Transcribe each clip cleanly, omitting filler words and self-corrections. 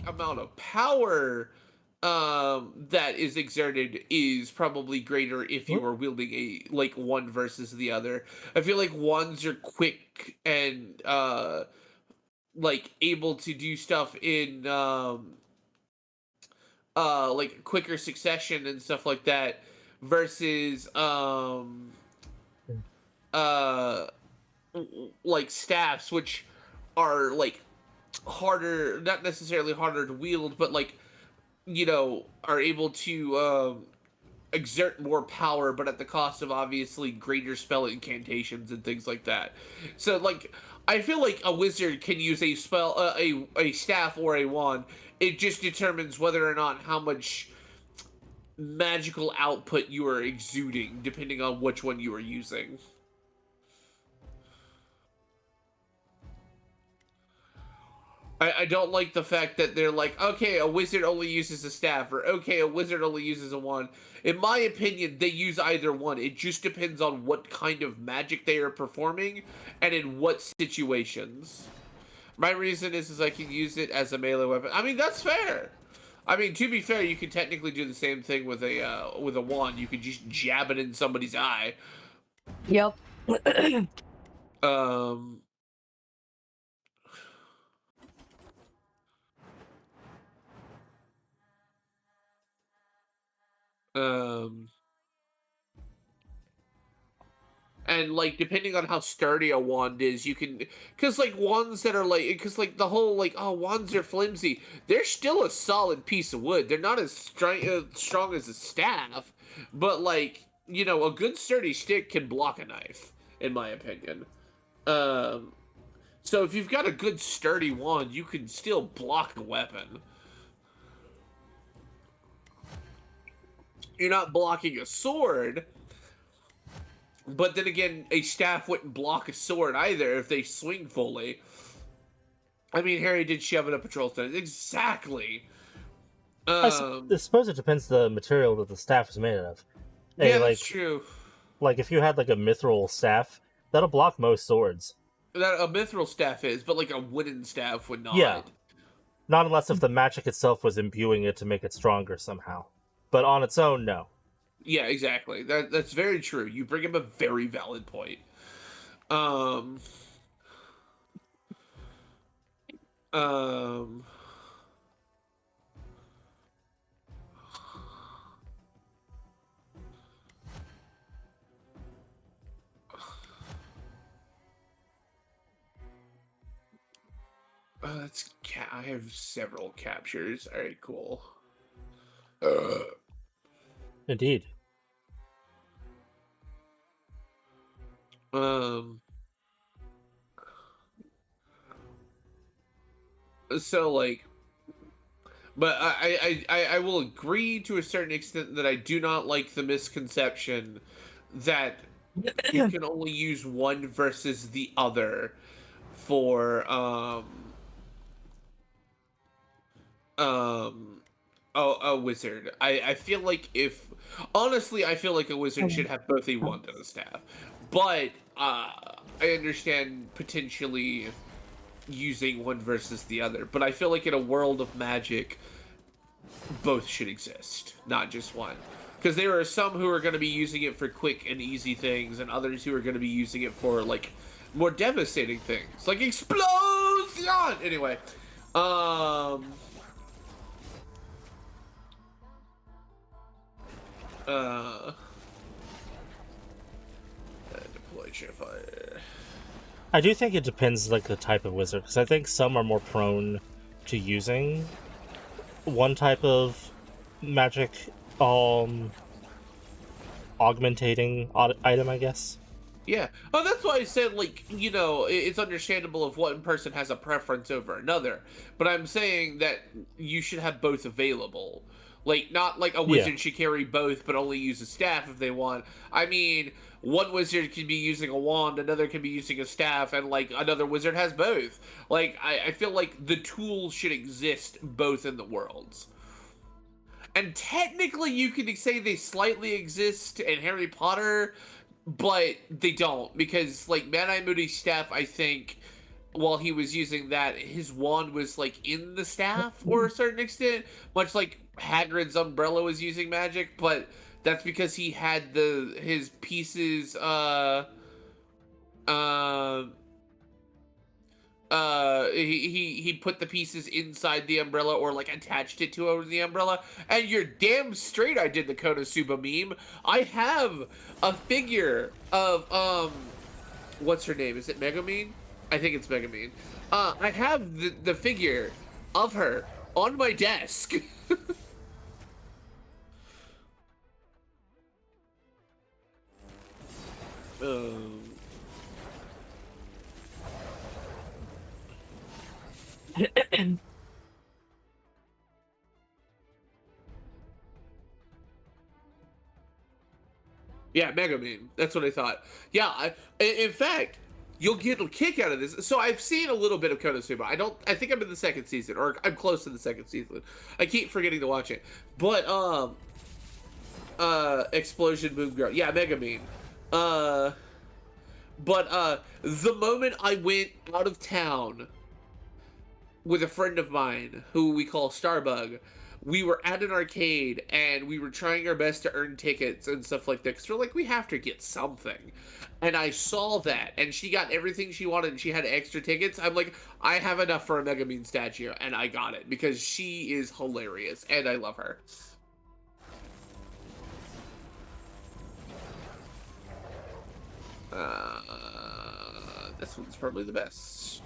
the amount of power that is exerted is probably greater if you Whoop. are wielding a like one versus the other. I feel like ones are quick and like able to do stuff in like quicker succession and stuff like that versus uh like staffs, which are like harder, not necessarily harder to wield, but like, are able to exert more power, but at the cost of obviously greater spell incantations and things like that. So like, I feel like a wizard can use a spell, a staff or a wand. It just determines whether or not how much magical output you are exuding, depending on which one you are using. I don't like the fact that they're like, okay, a wizard only uses a staff, or okay, a wizard only uses a wand. In my opinion, they use either one. It just depends on what kind of magic they are performing and in what situations. My reason is I can use it as a melee weapon. I mean, that's fair. I mean, to be fair, you can technically do the same thing with a wand. You could just jab it in somebody's eye. Yep. Um, um, and like depending on how sturdy a wand is, you can, because like wands that are like, because like the whole like, oh, wands are flimsy, they're still a solid piece of wood. They're not as strong as a staff, but like, a good sturdy stick can block a knife, in my opinion. um so if you've got a good sturdy wand, you can still block a weapon. You're not blocking a sword, but then again, a staff wouldn't block a sword either if they swing fully. I mean, Harry did shove it up Patrol's nose. Exactly. I Um, suppose it depends the material that the staff is made of. yeah, A that's true. like if you had like a mithril staff, that'll block most swords. That a mithril staff is, but like a wooden staff would Yeah, not. not unless if the magic itself was imbuing it to make it stronger somehow. But on its own, no. Yeah, exactly. That's very true. You bring up a very valid point. Um, um, I have several captures. All right, cool. Uh, Indeed. um, so like, but I will agree to a certain extent that I do not like the misconception that you can only use one versus the other for um a wizard. I feel like if honestly, I feel like a wizard should have both a wand and a staff, but I understand potentially using one versus the other, but I feel like in a world of magic, both should exist, not just one. Because there are some who are going to be using it for quick and easy things, and others who are going to be using it for like more devastating things, like explosion. Anyway, um, uh, deploy fire. I do think it depends like the type of wizard, because I think some are more prone to using one type of magic augmentating item, I guess. Yeah. Oh, that's why I said, like, it's understandable if one person has a preference over another. But I'm saying that you should have both available. Like, not like a Yeah. wizard should carry both, but only use a staff if they want. I mean, one wizard can be using a wand, another can be using a staff, and, like, another wizard has both. Like, I feel like the tools should exist both in the worlds. And technically, you could say they slightly exist in Harry Potter, but they don't, because like Mad Eye Moody's staff, I think, while he was using that, his wand was like in the staff for a certain extent, much like Hagrid's umbrella was using magic, but that's because he had his pieces uh he put the pieces inside the umbrella or like attached it to the umbrella. And you're damn straight I did the Konosuba meme. I have a figure of what's her name? Is it Megumin? I think it's Megumin. I have the figure of her on my desk. um, Yeah, Megumin. That's what I thought. Yeah, in fact, you'll get a kick out of this. So I've seen a little bit of Konosuba. I think I'm in the second season, or I'm close to the second season. I keep forgetting to watch it. But Explosion Boom Girl. Yeah, Megumin. Uh, the moment I went out of town with a friend of mine who we call Starbug. We were at an arcade and we were trying our best to earn tickets and stuff like that because we're like, we have to get something. And I saw that, and she got everything she wanted, and she had extra tickets. I'm like, I have enough for a Megumin statue, and I got it because she is hilarious, and I love her. This one's probably the best.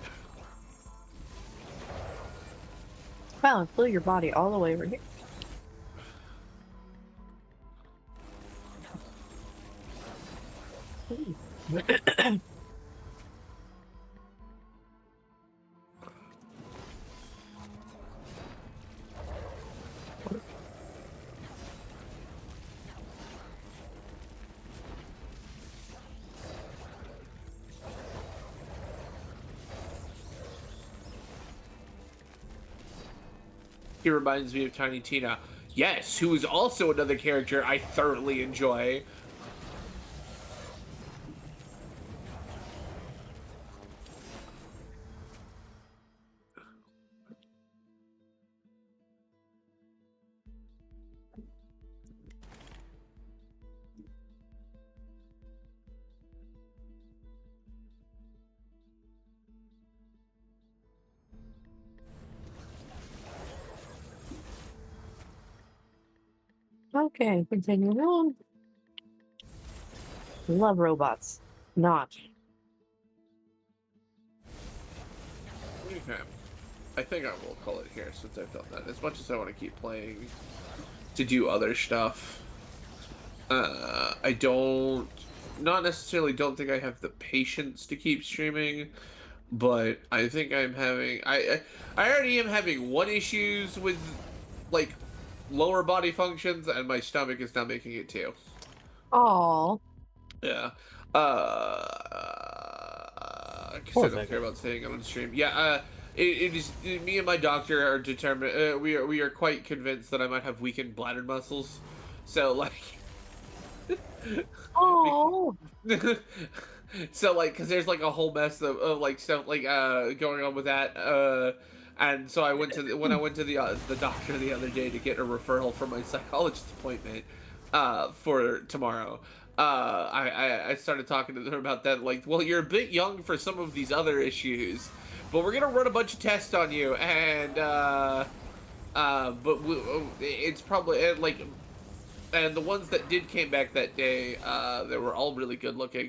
Wow, it flew your body all the way over here. He reminds me of Tiny Tina. Yes, who is also another character I thoroughly enjoy. Okay, continuing on. Love robots. Not. Okay. I think I will call it here since I've done that. As much as I want to keep playing to do other stuff, I not necessarily don't think I have the patience to keep streaming, but I think I'm having, I already am having one issues with, like, lower body functions, and my stomach is not making it too. Oh. Yeah. Because I don't care about staying on stream. Yeah, it is me and my doctor are determined. We are quite convinced that I might have weakened bladder muscles. So like, Oh. so like, because there's like a whole mess of like stuff like going on with that. And so I went to when I went to the doctor the other day to get a referral for my psychologist appointment for tomorrow. I started talking to them about that. Like, well, you're a bit young for some of these other issues, but we're gonna run a bunch of tests on you, and it's probably like, and the ones that did came back that day, they were all really good looking,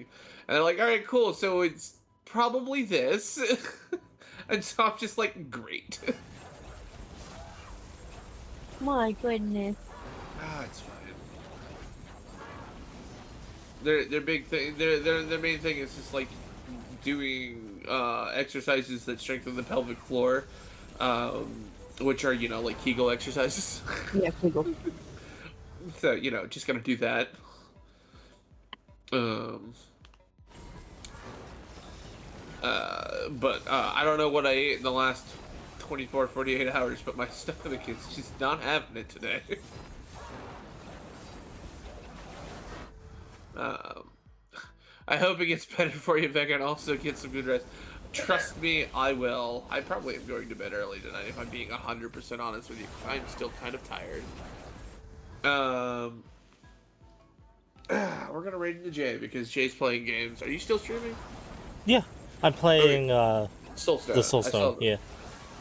and they're like, all right, cool, so it's probably this, and so I'm just like, great. My goodness. It's fine. Their big thing, their main thing is just like doing exercises that strengthen the pelvic floor, which are, you know, like Kegel exercises. Yeah, Kegel. So, you know, just gonna do that. But I don't know what I ate in the last 24, 48 hours, but my stomach is just not having it today. I hope it gets better for you, Vega, and also get some good rest. Trust me, I will. I probably am going to bed early tonight if I'm being 100% honest with you, 'cause I'm still kind of tired. Um, we're gonna raid into Jay because Jay's playing games. Are you still streaming? Yeah, I'm Okay, playing the Soulstone. I Soulstone. saw that. Yeah,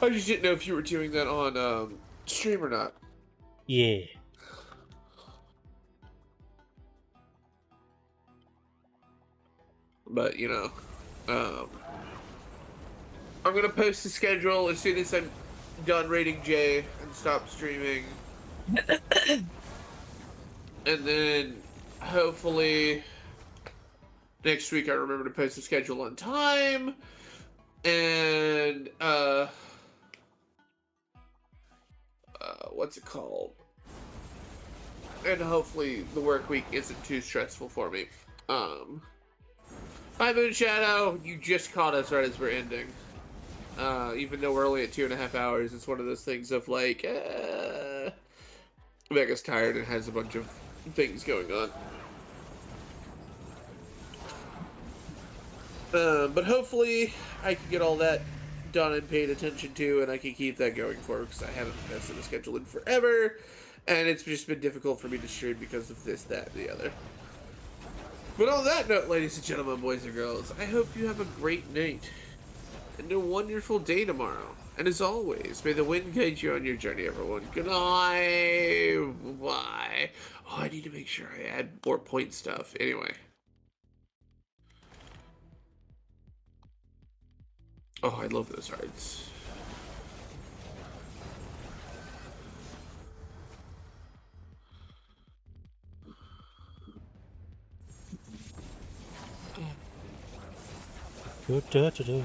I just didn't know if you were doing that on stream or not. yeah. But I'm gonna post the schedule as soon as I'm done raiding Jay and stop streaming, and then hopefully next week I remember to post the schedule on time, and what's it called? And hopefully the work week isn't too stressful for me. Hi Moon Shadow, you just caught us right as we're ending. Even though we're only at 2.5 hours, it's one of those things of like, Mega's tired and has a bunch of things going on. But hopefully I can get all that done and paid attention to, and I can keep that going forward because I haven't invested in a schedule in forever, and it's just been difficult for me to stream because of this, that, and the other. But on that note, ladies and gentlemen, boys and girls, I hope you have a great night and a wonderful day tomorrow. And as always, may the wind guide you on your journey, everyone. Good night. Bye. Oh, I need to make sure I add more point stuff. Anyway. Oh, I love those hearts. Do-do-do-do.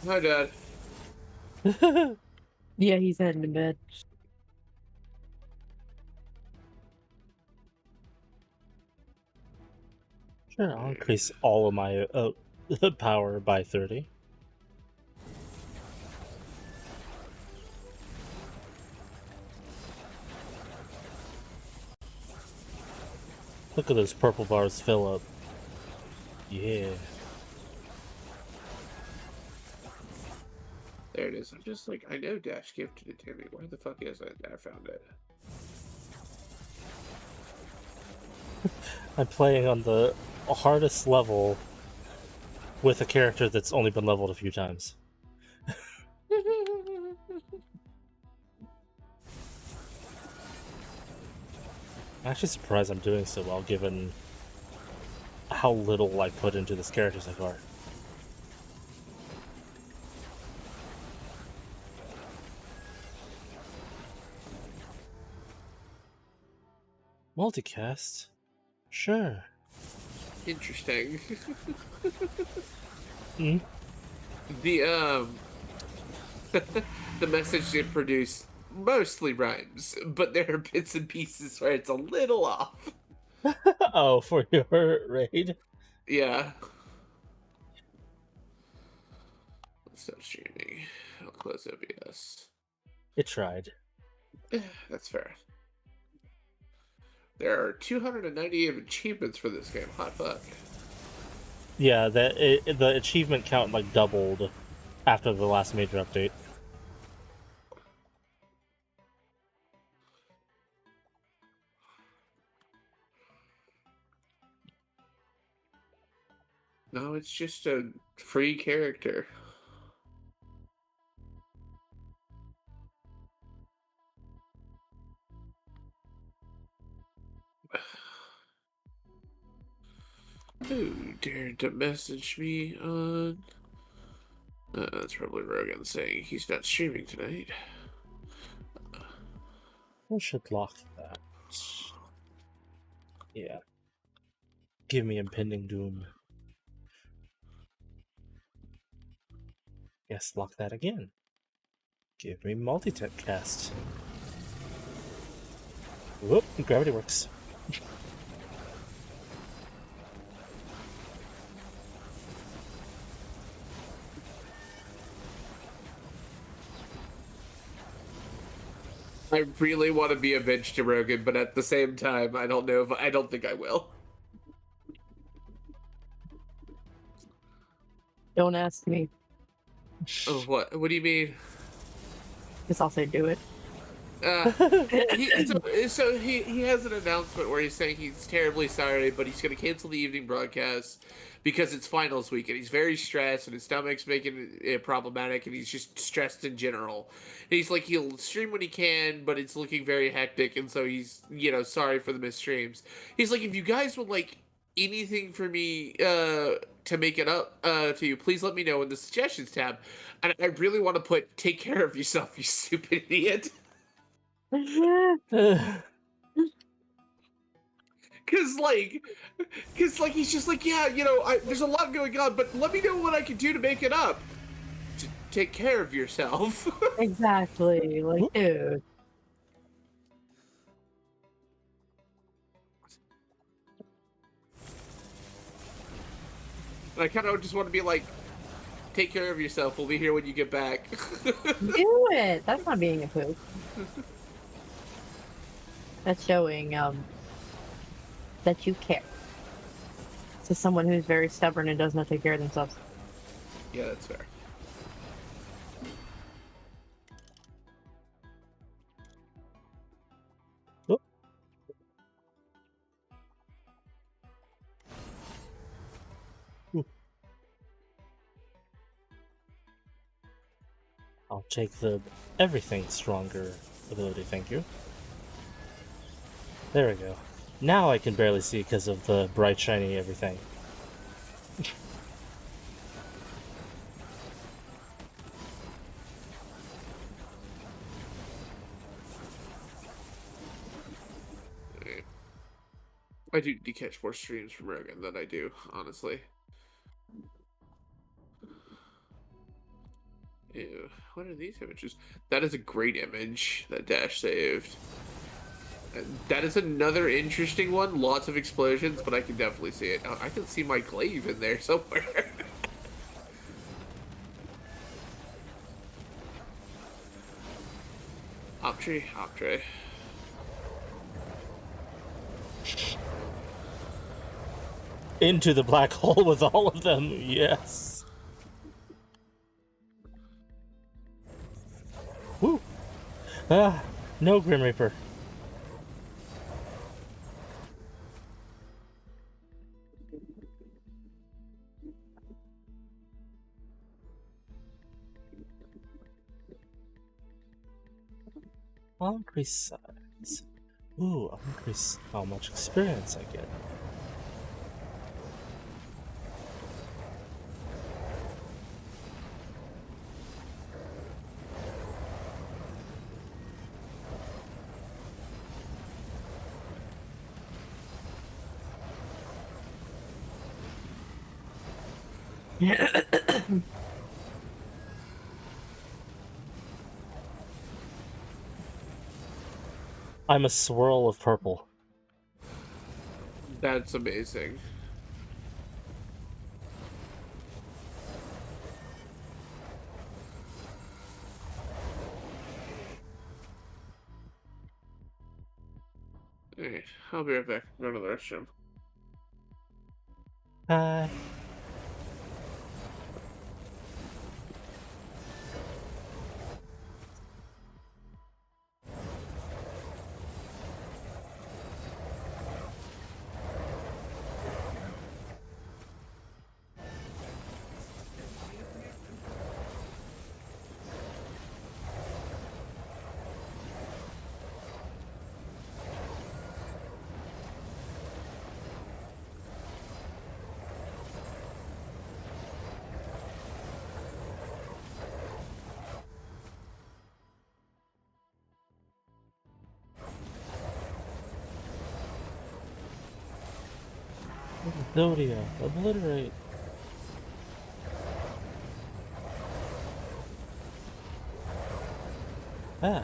Hi, Dad. Yeah, he's heading to bed. Sure, I'll increase all of my power by 30. Look at those purple bars fill up. Yeah. There it is. I'm just like, I know Dash gifted it to me. Where the fuck is it? I found it. I'm playing on the hardest level with a character that's only been leveled a few times. I'm actually surprised I'm doing so well given how little I put into this character so far. Multicast? Sure. Interesting. Hmm? The the message they produce mostly rhymes, but there are bits and pieces where it's a little off. Oh, for your raid? Yeah. Let's stop streaming. I'll close OBS. It tried. That's fair. There are 298 achievements for this game. Hot fuck. Yeah, the achievement count like doubled after the last major update. No, it's just a free character. Who dared to message me on... that's probably Rogan saying he's not streaming tonight. I should lock that. Yeah. Give me impending doom. Yes, lock that again. Give me multi-cast. Whoop, gravity works. I really want to be a bitch to Rogan, but at the same time, I don't know if I don't think I will. Don't ask me, Oh, what? What do you mean? because I'll say do it. Uh, he has an announcement where he's saying he's terribly sorry, but he's going to cancel the evening broadcast because it's finals week, and he's very stressed, and his stomach's making it problematic, and he's just stressed in general. And he's like, he'll stream when he can, but it's looking very hectic, and so he's sorry for the missed streams. He's like, if you guys would like anything for me to make it up to you, please let me know in the suggestions tab. And I really want to put take care of yourself, you stupid idiot. Cause like he's just like, yeah, there's a lot going on, but let me know what I can do to make it up. Take care of yourself. Exactly. Like, dude. And I kind of just want to be like, take care of yourself. We'll be here when you get back. Do it. That's not being a poop. That's showing that you care. To someone who's very stubborn and does not take care of themselves. Yeah, that's fair. Whoop. Ooh. I'll take the everything stronger ability, thank you. There we go. Now I can barely see because of the bright, shiny everything. I do need to catch more streams from Rogan than I do, honestly. Ew, what are these images? That is a great image that Dash saved. That is another interesting one. Lots of explosions, but I can definitely see it. I can see my glaive in there somewhere. Optree, Optree. Into the black hole with all of them, yes. Woo! Ah, no Grim Reaper. I'll increase size. Ooh, I'll increase how much experience I get. I'm a swirl of purple. That's amazing. Alright, I'll be right back. Go to the restroom. Hi. Zodia, obliterate. Ah.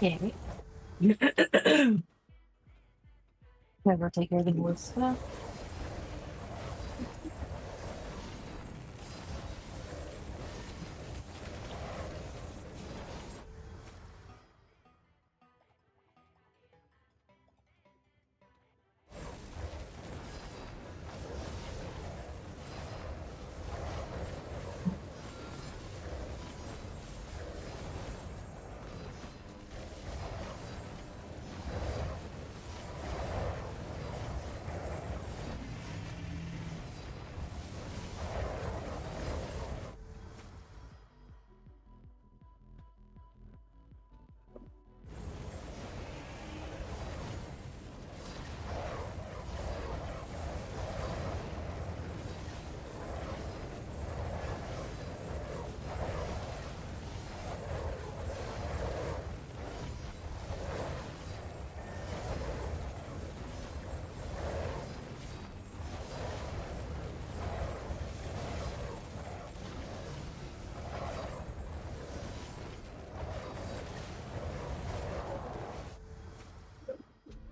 Okay. Never take care of the wood stuff.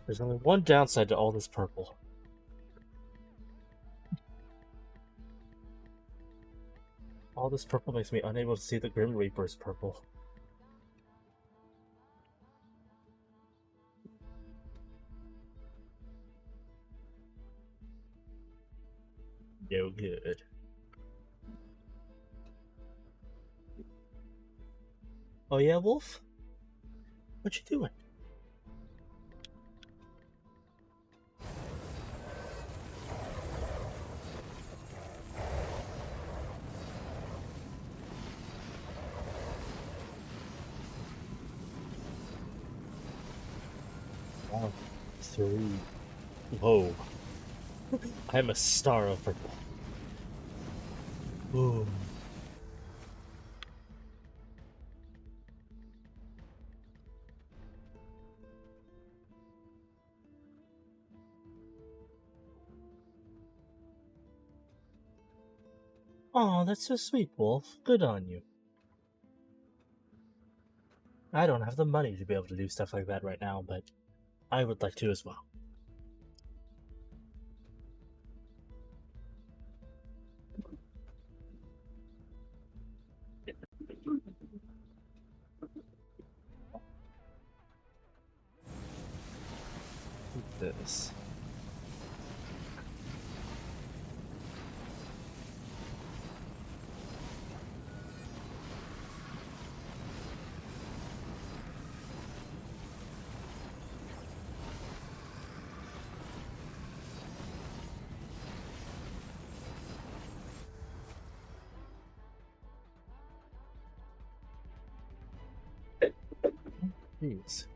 There's only one downside to all this purple. All this purple makes me unable to see the Grim Reaper's purple. No good. Oh yeah, Wolf? What you doing? One, three. Whoa. I am a star of purple. Ooh. Oh, that's so sweet, Wolf. Good on you. I don't have the money to be able to do stuff like that right now, but I would like to as well. This. Jeez.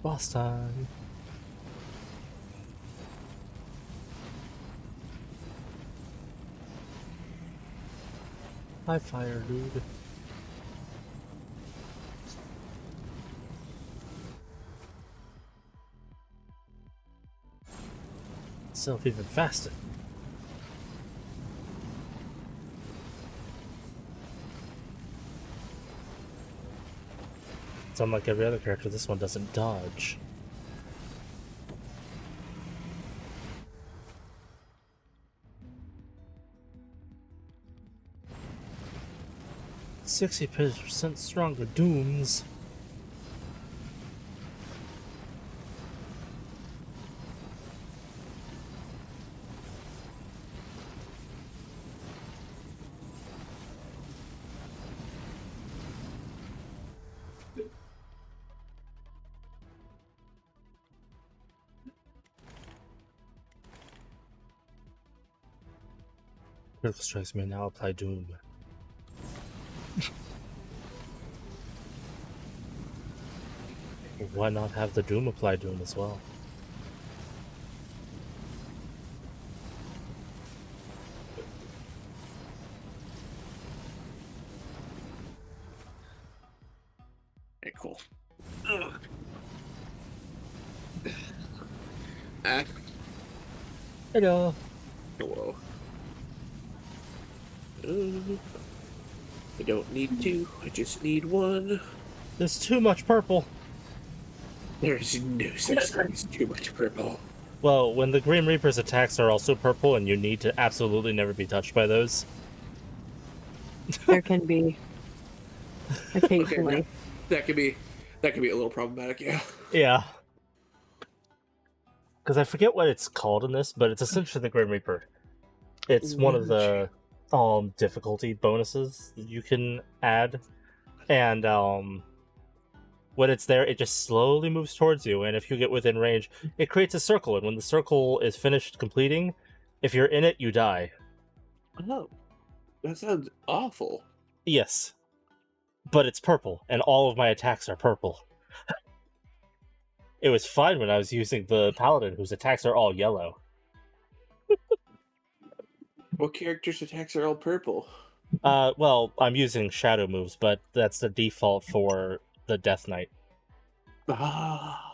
Boss time. High fire, dude. Itself even faster. It's unlike every other character, this one doesn't dodge. %60 stronger dooms. Critical strikes may now apply doom. Why not have the Doom apply to him as well? Okay, cool. Ugh. Ah, Hello. hello. I don't need two. I just need one. There's too much purple. There's no such thing as too much purple. Well, when the Grim Reaper's attacks are also purple and you need to absolutely never be touched by those. There can be occasionally. Okay, that could be a little problematic. Yeah. Yeah. Because I forget what it's called in this, but it's essentially the Grim Reaper. It's one of the difficulty bonuses that you can add. And when it's there, it just slowly moves towards you, and if you get within range, it creates a circle, and when the circle is finished completing, if you're in it, you die. Oh, that sounds awful. Yes. But it's purple, and all of my attacks are purple. It was fine when I was using the paladin, whose attacks are all yellow. What character's attacks are all purple? Well, I'm using shadow moves, but that's the default for the Death Knight. Ah.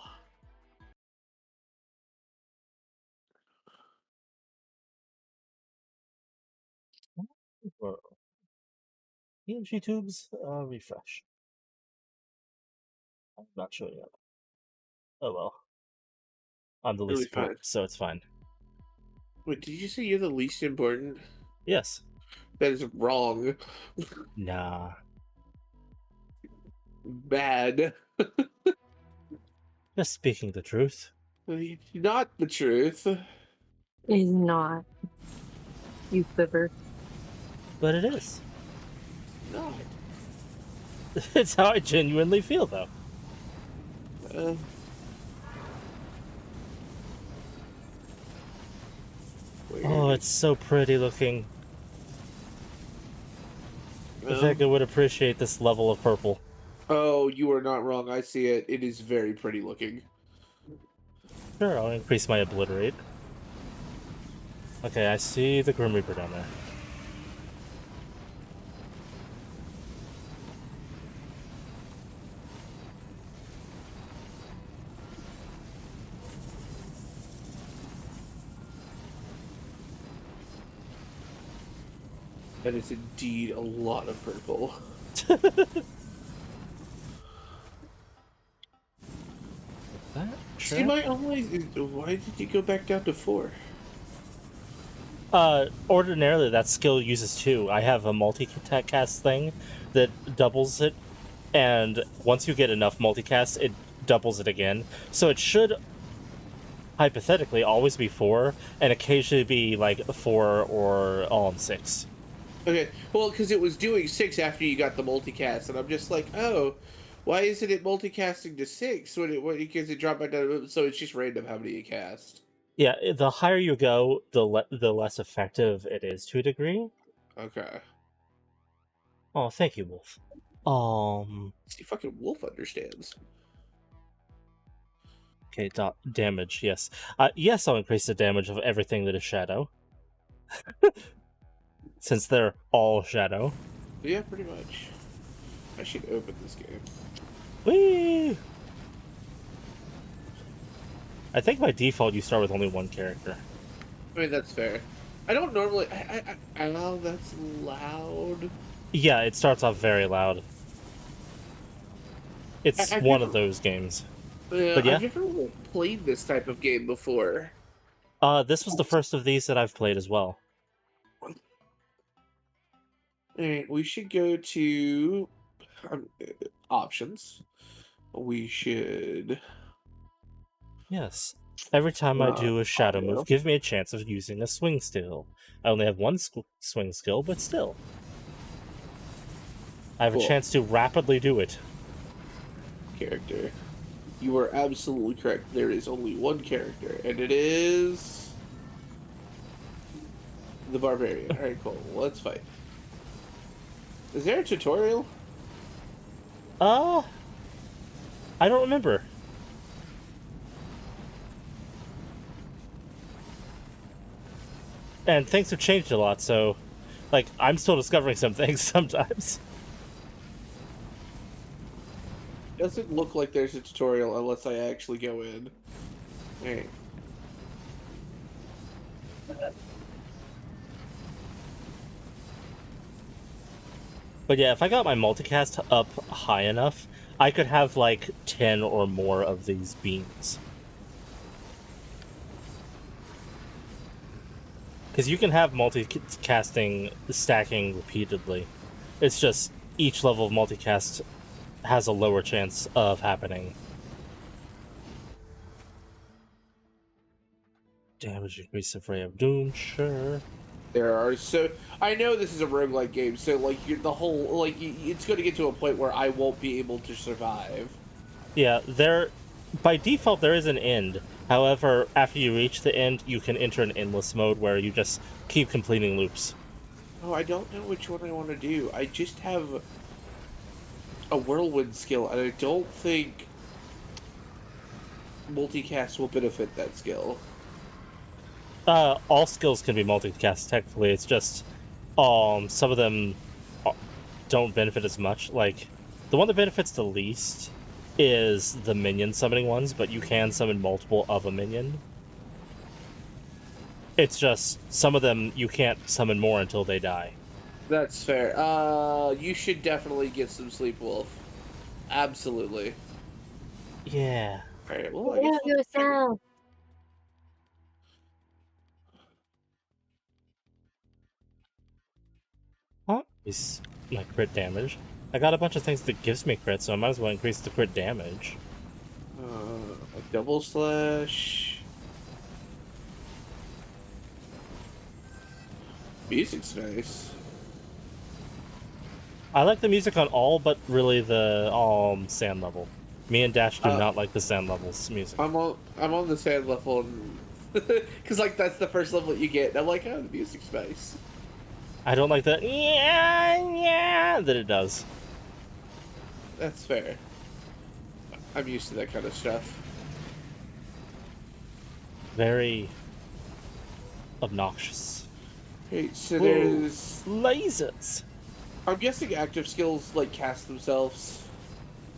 EMG tubes, refresh. I'm not showing up. Oh well. I'm the It'll least be fine. important, so it's fine. Wait, did you say you're the least important? Yes. That is wrong. Nah. Bad. Just speaking the truth. Not the truth. Is not. You quiver. But it is. Not. It's how I genuinely feel, though. Oh, it's so pretty looking. I think I would appreciate this level of purple. Oh, you are not wrong. I see it. It is very pretty looking. Sure, I'll increase my obliterate. Okay, I see the Grim Reaper down there. That is indeed a lot of purple. See, my only... Why did you go back down to 4? Ordinarily that skill uses 2. I have a multicast thing that doubles it, and once you get enough multicast, it doubles it again. So it should hypothetically always be 4, and occasionally be like 4 or 6. Okay, well, because it was doing 6 after you got the multicast, and I'm just like, oh, why isn't it multicasting to 6 because it dropped back down? So it's just random how many you cast. Yeah, the higher you go, the less effective it is to a degree. Okay. Oh, thank you, Wolf. See, fucking Wolf understands. Okay, damage, yes. Yes, I'll increase the damage of everything that is shadow. Since they're all shadow. Yeah, pretty much. I should open this game. Whee! I think by default you start with only one character. I mean, that's fair. I don't normally... I know that's loud. Yeah, it starts off very loud. It's one of those games. But yeah. I've never played this type of game before. This was the first of these that I've played as well. Alright, we should go to options. We should... Yes. Every time I do a shadow move, give me a chance of using a swing skill. I only have one swing skill, but still. I have a chance to rapidly do it. Character. You are absolutely correct. There is only one character, and it is... the Barbarian. Alright, cool. Let's fight. Is there a tutorial? I don't remember. and things have changed a lot, so, like, I'm still discovering some things sometimes. Doesn't look like there's a tutorial unless I actually go in. Hey. But yeah, if I got my multicast up high enough, I could have, like, 10 or more of these beams. Because you can have multicasting stacking repeatedly. It's just each level of multicast has a lower chance of happening. Damage increase of Ray of Doom, sure. There are so I know this is a roguelike game, so like the whole it's going to get to a point where I won't be able to survive. Yeah, by default there is an end. However, after you reach the end, you can enter an endless mode where you just keep completing loops. Oh, I don't know which one I want to do. I just have a whirlwind skill, and I don't think multicast will benefit that skill. All skills can be multicast technically. It's just some of them don't benefit as much. Like the one that benefits the least is the minion summoning ones, but you can summon multiple of a minion. It's just some of them you can't summon more until they die. That's fair. You should definitely get some sleep, Wolf. Absolutely. Yeah. All right. Well, I guess yourself. Huh? Is my crit damage. I got a bunch of things that gives me crit, so I might as well increase the crit damage. A double slash. Music's nice. I like the music on all but really the sand level. Me and Dash do not like the sand levels music. I'm on the sand level, because like that's the first level that you get. And I'm like, oh, the music's nice. I don't like the yeah that it does. That's fair. I'm used to that kind of stuff. Very obnoxious. Okay, so Whoa. there's Lasers. I'm guessing active skills like cast themselves.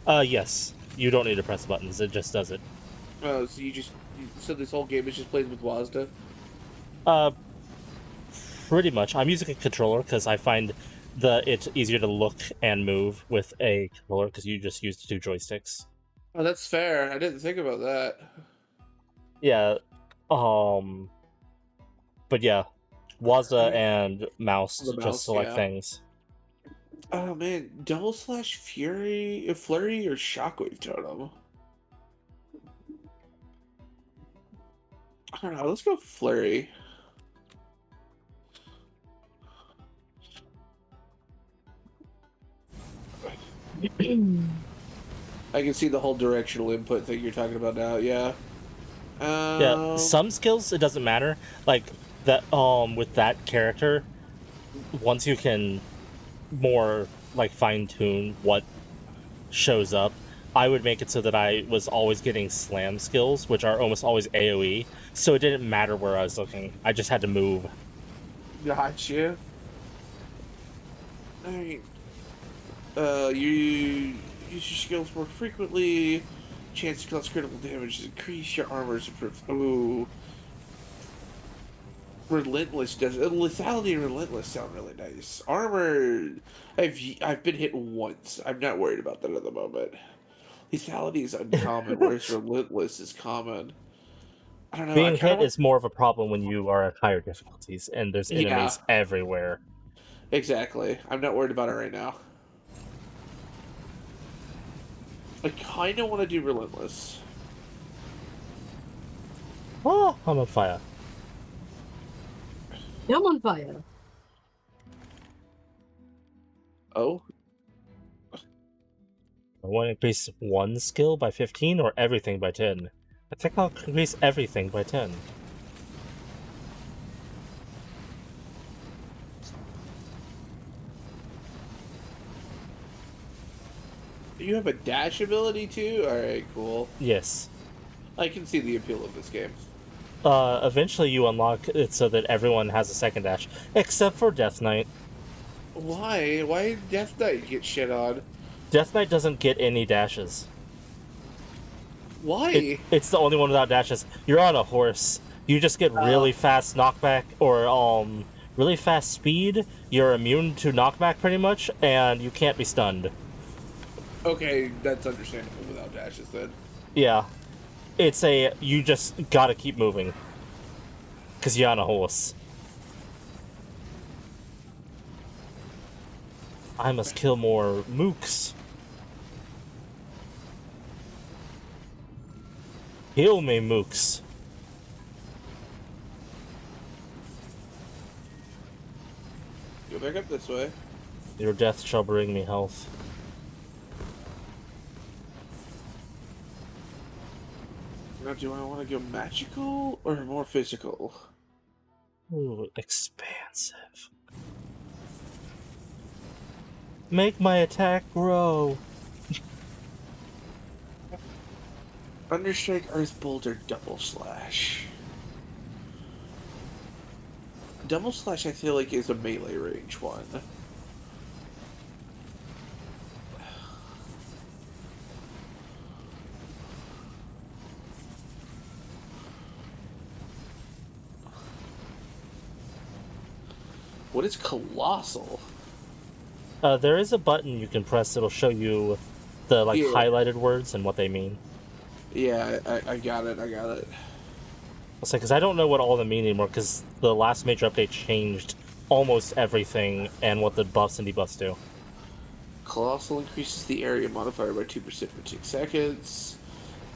Yes. You don't need to press buttons. It just does it. Oh, so this whole game is just played with WASD? Pretty much. I'm using a controller because I find it's easier to look and move with a controller because you just use 2 joysticks. Oh, that's fair. I didn't think about that. Yeah. But yeah, WASD and mouse The just mouse, select yeah. things. Oh man, double slash flurry or shockwave totem. I don't know. Let's go flurry. I can see the whole directional input thing you're talking about now. Yeah. Yeah, some skills it doesn't matter. Like that with that character, once you can more like fine tune what shows up, I would make it so that I was always getting slam skills, which are almost always AoE. So it didn't matter where I was looking. I just had to move. Gotcha. Alright. You use your skills more frequently. Chance to cause critical damage is increased. Your armor is improved. Ooh. Relentless does lethality and relentless sound really nice. Armor, I've been hit once. I'm not worried about that at the moment. Lethality is uncommon, whereas relentless is common. I don't know. I Being kind of hit want. is more of a problem when you are at higher difficulties and there's Yeah, enemies everywhere. exactly. I'm not worried about it right now. I kind of want to do relentless. Oh, I'm on fire. I'm on fire. Oh, I want to increase one skill by 15 or everything by 10. I think I'll increase everything by 10. you have a dash ability too? Alright, cool. Yes. I can see the appeal of this game. Eventually you unlock it so that everyone has a second dash, except for Death Knight. Why? Why did Death Knight get shit on? Death Knight doesn't get any dashes. Why? It's the only one without dashes. You're on a horse. You just get really fast knockback or really fast speed. You're immune to knockback pretty much, and you can't be stunned. Okay, that's understandable without dashes then. Yeah. You just gotta keep moving. Cause you're on a horse. I must kill more mooks. Heal me, mooks. Go back up this way. Your death shall bring me health. Now, do I want to go magical or more physical? Ooh, expansive. Make my attack grow. Thunderstrike, Earth Bolt, or Double Slash? Double Slash, I feel like, is a melee range one. What is Colossal? There is a button you can press that'll show you the Yeah. highlighted words and what they mean. Yeah, I got it, I got it. I'll say, because I don't know what all of them mean anymore, because the last major update changed almost everything and what the buffs and debuffs do. Colossal increases the area modifier by 2% for 6 seconds.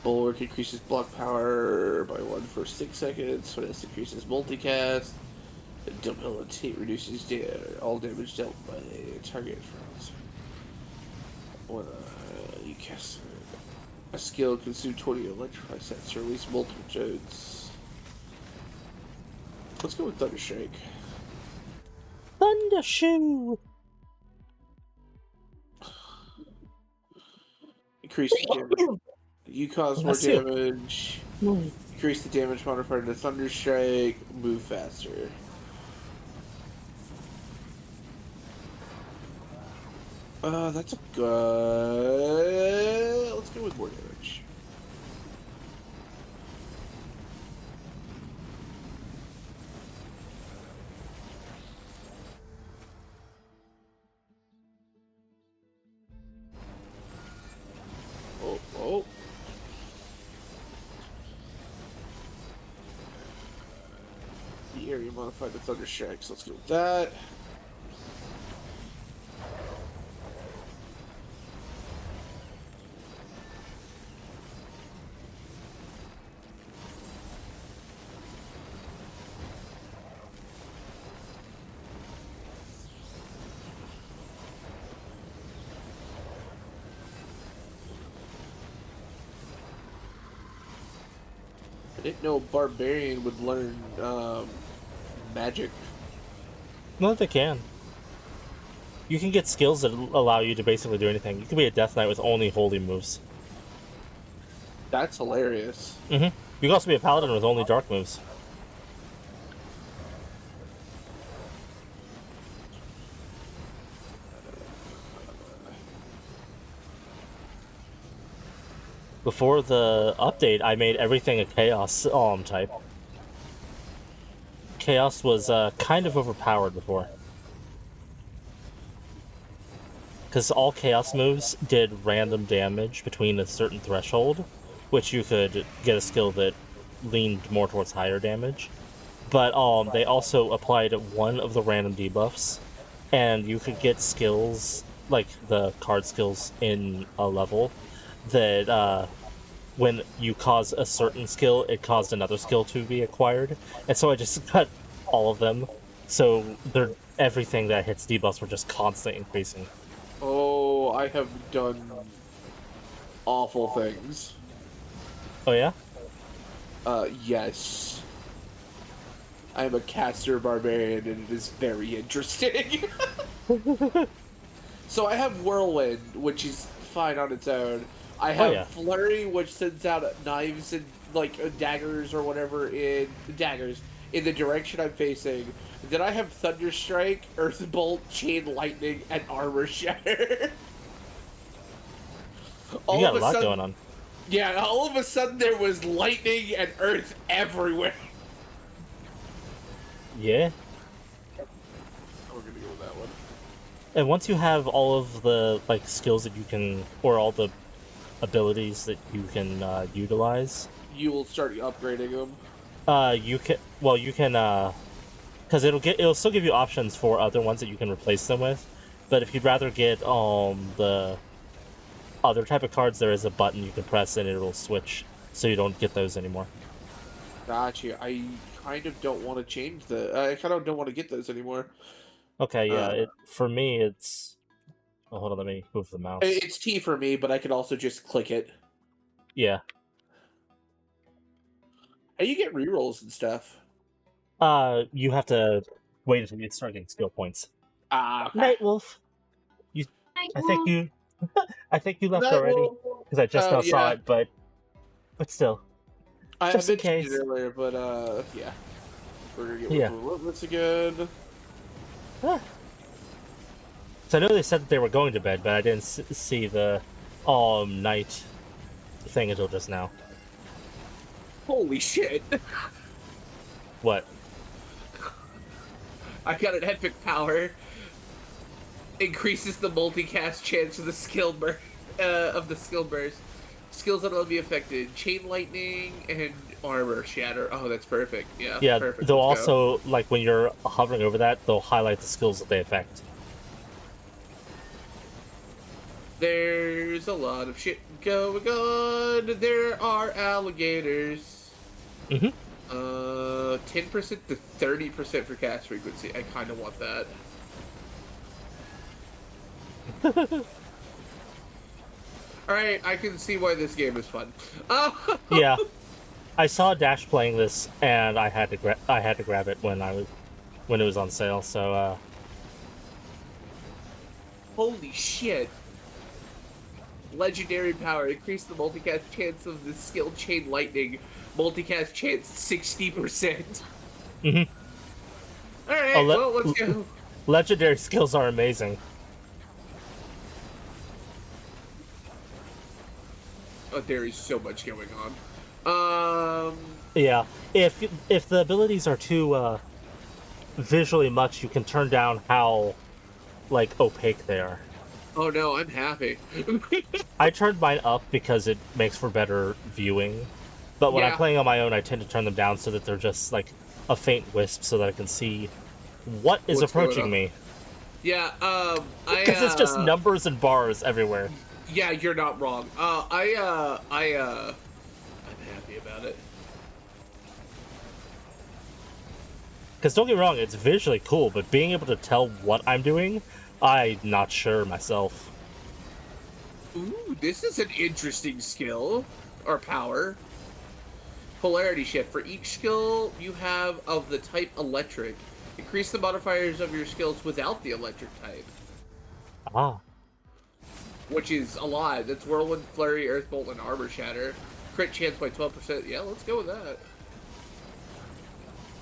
Bulwark increases block power by 1 for 6 seconds. Finesse increases multicast. Debilitate reduces all damage dealt by a target. When you cast a skill, consume 20 electrify sets, release multiple gems. Let's go with Thunderstrike. Thundershoe! Increase the damage. You cause more damage. Increase the damage modifier to Thunderstrike. Move faster. That's a good. Let's go with more damage. Oh. The area modified to Thunderstrike, so let's go with that. I didn't know Barbarian would learn magic. No, they can. You can get skills that allow you to basically do anything. You can be a Death Knight with only holy moves. That's hilarious. You can also be a Paladin with only dark moves. Before the update, I made everything a Chaos type. Chaos was kind of overpowered before. Because all Chaos moves did random damage between a certain threshold, which you could get a skill that leaned more towards higher damage. But they also applied one of the random debuffs, and you could get skills, like the card skills in a level, that when you cause a certain skill, it caused another skill to be acquired. And so I just cut all of them, so everything that hits debuffs were just constantly increasing. Oh, I have done awful things. Oh yeah? Yes. I am a caster barbarian, and it is very interesting. So I have Whirlwind, which is fine on its own. I have Flurry, which sends out knives and like daggers or whatever in daggers in the direction I'm facing, then I have Thunder Strike, Earth Bolt, Chain Lightning, and Armor Shatter. You All got of a a lot sudden, going on. yeah, all of a sudden there was lightning and earth everywhere. Yeah. We're gonna go with that one. And once you have all of the like skills that you can, or all the abilities that you can utilize, You will start upgrading them. you can. Well, you can, because it'll still give you options for other ones that you can replace them with. But if you'd rather get the other type of cards, there is a button you can press and it'll switch, so you don't get those anymore. Gotcha. I kind of don't want to change I kind of don't want to get those anymore. Okay, yeah. Uh, For me, it's. Oh, hold on, let me move the mouse. it's T for me, but I could also just click it. Yeah. How do you get rerolls and stuff? You have to wait until you start getting skill points. Ah, okay. Night Wolf. I think you. I think you left That already will- because I just now saw yeah. it, but still, I just in mentioned case. it earlier, but yeah. We're gonna get Yeah. Relentless again. So I know they said that they were going to bed, but I didn't see the night thing until just now. Holy shit! What? I got an epic power. Increases the multicast chance of the skill burst. Skills that will be affected: Chain Lightning and Armor Shatter. Oh, that's perfect. Yeah. Yeah, Perfect. they'll Let's go. also like when you're hovering over that, they'll highlight the skills that they affect. There's a lot of shit going on. There are alligators. 10% 10% to 30% for cast frequency. I kind of want that. Alright, I can see why this game is fun. Yeah, I saw Dash playing this, and I had to grab it when it was on sale. So Holy shit. Legendary power. Increase the multicast chance of the skill Chain Lightning. Multicast chance 60%. Mhm. Alright, well, let's go. Legendary skills are amazing. Oh, there is so much going on. Yeah, if the abilities are too visually much, you can turn down how like opaque they are. Oh no, I'm happy. I turned mine up because it makes for better viewing, but when I'm Yeah. playing on my own, I tend to turn them down so that they're just like a faint wisp, so that I can see what is What's going approaching on? me. Yeah, Because it's just numbers and bars everywhere. Yeah, you're not wrong. I'm happy about it. Because don't get me wrong, it's visually cool, but being able to tell what I'm doing, I'm not sure myself. Ooh, this is an interesting skill. Or power. Polarity shift. For each skill you have of the type electric, increase the modifiers of your skills without the electric type. Ah. Which is a lot. That's Whirlwind, Flurry, Earth Bolt, and Armor Shatter. Crit chance by 12%. Yeah, let's go with that.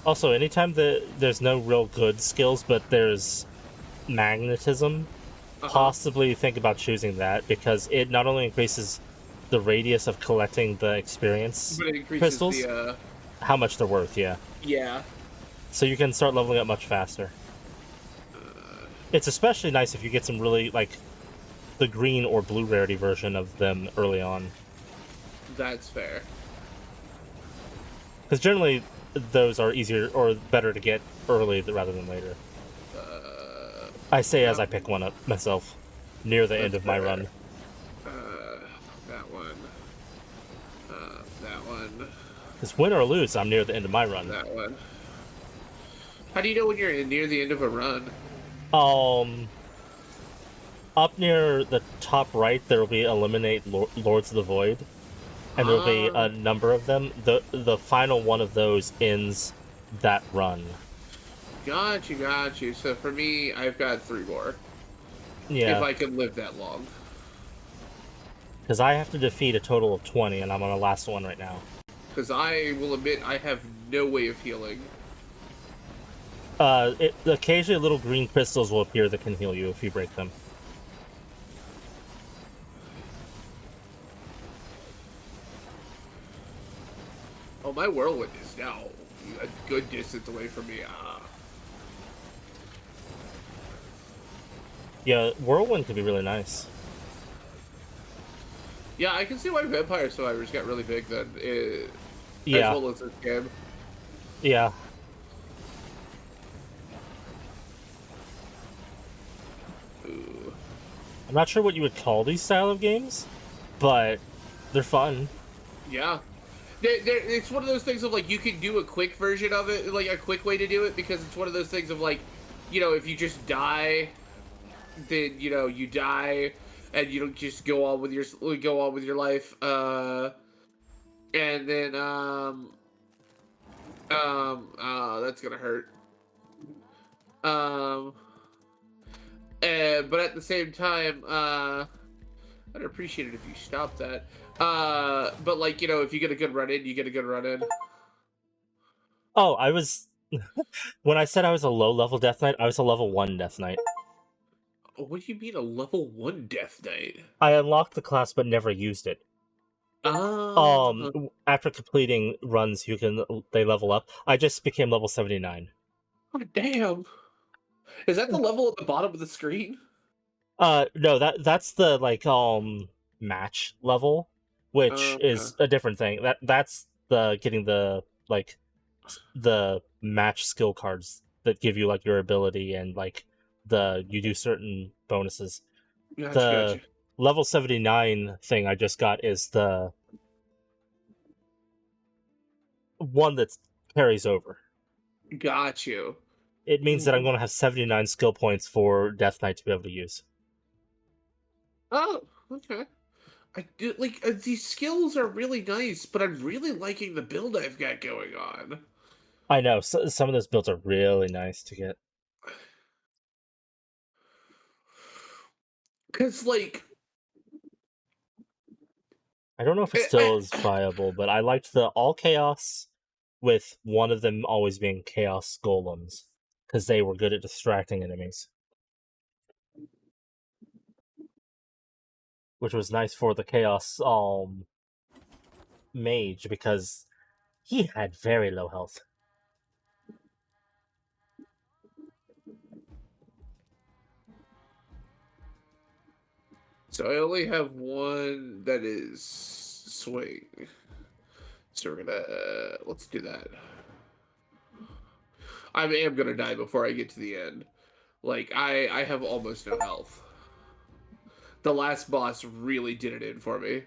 Also, anytime there's no real good skills, but there's magnetism, possibly think about choosing that, because it not only increases the radius of collecting the experience But it increases crystals, the, how much they're worth, yeah. yeah. So you can start leveling up much faster. It's especially nice if you get some really, like, the green or blue rarity version of them early on. That's fair. Because generally, those are easier or better to get early rather than later. I say as I pick one up myself, near the end of my run. That one. That one. Because win or lose, I'm near the end of my run. That one. How do you know when you're near the end of a run? Up near the top right, there will be Eliminate Lords of the Void. And there will be a number of them. The final one of those ends that run. Got you. So for me, I've got 3 more. Yeah. If I can live that long. Because I have to defeat a total of 20, and I'm on the last one right now. Because I will admit I have no way of healing. Occasionally little green crystals will appear that can heal you if you break them. Oh, my whirlwind is now a good distance away from me. Yeah, whirlwind can be really nice. Yeah, I can see why Vampire Survivors got really big then, as Yeah, well as this game. yeah. Ooh. I'm not sure what you would call these style of games, but they're fun. Yeah. It's one of those things of like you can do a quick version of it, like a quick way to do it, because it's one of those things of like, if you just die, then you die, and you don't just go on with your life, and then that's gonna hurt. Um, but at the same time, I'd appreciate it if you stop that. But like if you get a good run in, you get a good run in. Oh, I was when I said I was a low level Death Knight, I was a level 1 Death Knight. What do you mean a level 1 Death Knight? I unlocked the class but never used it. Uh, After completing runs, they level up. I just became level 79. oh, damn. Is that the level at the bottom of the screen? No, that's the match level, which Okay. is a different thing. That's the getting the match skill cards that give you like your ability and you do certain bonuses. Gotcha, The gotcha. level 79 thing I just got is the one that carries over. Got you. It means that I'm going to have 79 skill points for Death Knight to be able to use. Oh, okay. I do like these skills are really nice, but I'm really liking the build I've got going on. I know, some of those builds are really nice to get. Cause like I don't know if it still is viable, but I liked the all chaos with one of them always being chaos golems because they were good at distracting enemies, which was nice for the chaos mage because he had very low health. so I only have one that is swing. So we're gonna let's do that. I am gonna die before I get to the end. Like I have almost no health. The last boss really did it in for me.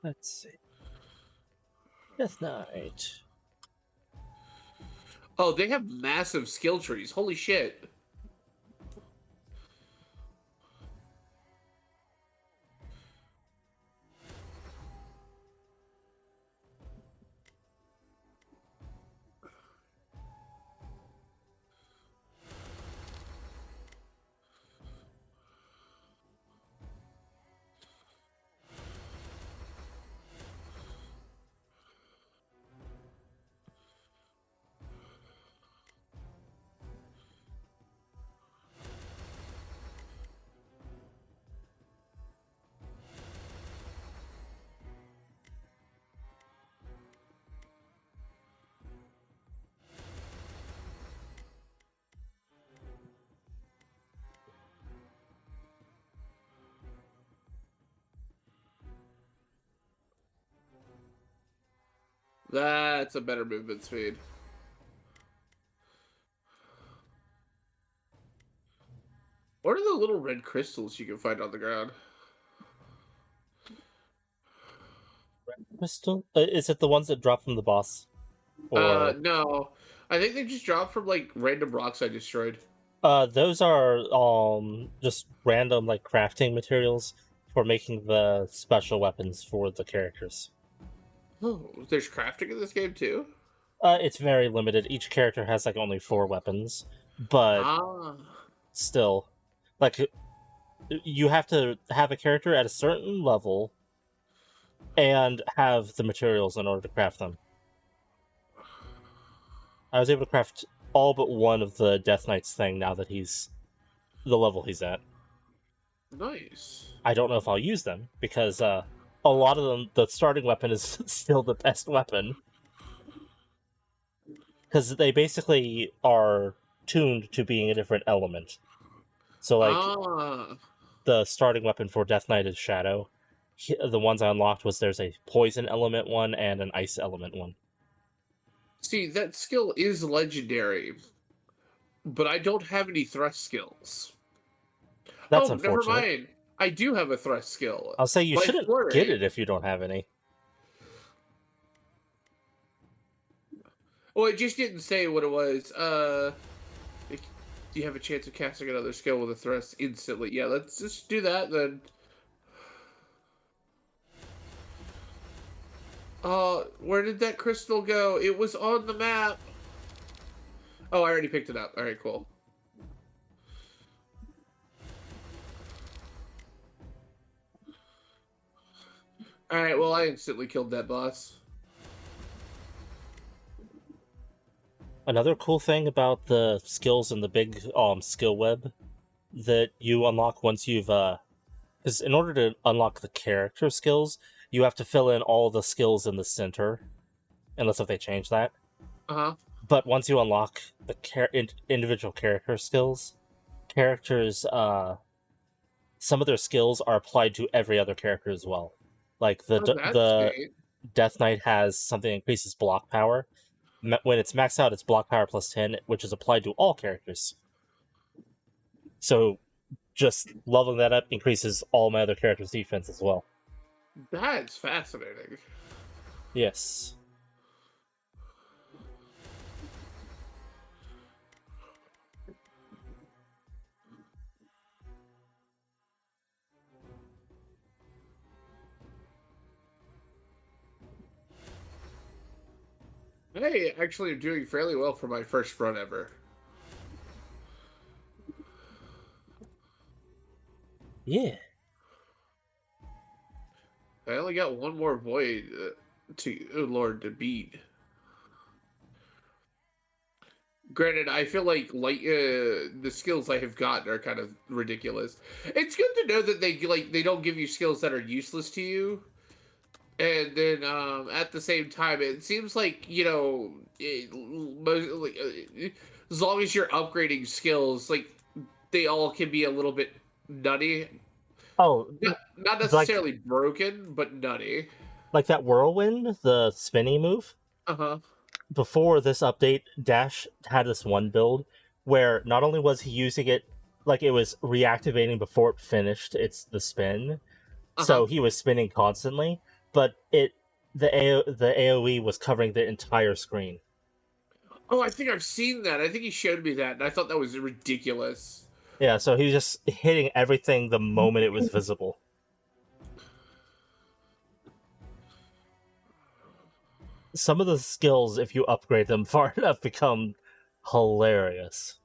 Let's see. Death Knight. Oh, they have massive skill trees. Holy shit. That's a better movement speed. What are the little red crystals you can find on the ground? Crystal? Is it the ones that drop from the boss? Or No. I think they just dropped from like random rocks I destroyed. those are just random crafting materials for making the special weapons for the characters. Oh, there's crafting in this game too? It's very limited. Each character has like only 4 weapons, but Ah. still, like you have to have a character at a certain level and have the materials in order to craft them. I was able to craft all but one of the Death Knight's thing now that he's the level he's at. Nice. I don't know if I'll use them because a lot of them, the starting weapon is still the best weapon because they basically are tuned to being a different element. So like Ah. the starting weapon for Death Knight is Shadow. The ones I unlocked was there's a poison element one and an ice element one. See, that skill is legendary, but I don't have any thrust skills. That's Oh, never unfortunate. mind. I do have a thrust skill. I'll say you My shouldn't get flurry. it if you don't have any. Well, it just didn't say what it was. Do you have a chance of casting another skill with a thrust instantly? Yeah, let's just do that then. Where did that crystal go? It was on the map. Oh, I already picked it up. All right, cool. All right, well, I instantly killed that boss. Another cool thing about the skills in the big skill web that you unlock once you've because in order to unlock the character skills, you have to fill in all the skills in the center, unless if they change that. Uh-huh. But once you unlock the individual character skills, characters some of their skills are applied to every other character as well. Like Oh, that's the neat. Death Knight has something that increases block power. When it's maxed out, it's block power plus 10, which is applied to all characters. So just leveling that up increases all my other characters' defense as well. That's fascinating. Yes. Hey, actually, I'm doing fairly well for my first run ever. Yeah. I only got one more void to beat. Granted, I feel like the skills I have gotten are kind of ridiculous. It's good to know that they don't give you skills that are useless to you, and then at the same time, it seems like as long as you're upgrading skills, like they all can be a little bit nutty. Oh, Not like necessarily broken, but nutty. like that whirlwind, the spinny move. Uh huh. Before this update, Dash had this one build where not only was he using it like it was reactivating before it finished the spin, Uh huh. so he was spinning constantly, but the AoE was covering the entire screen. Oh, I think I've seen that. I think he showed me that, and I thought that was ridiculous. Yeah, so he was just hitting everything the moment it was visible. Some of the skills, if you upgrade them far enough, become hilarious.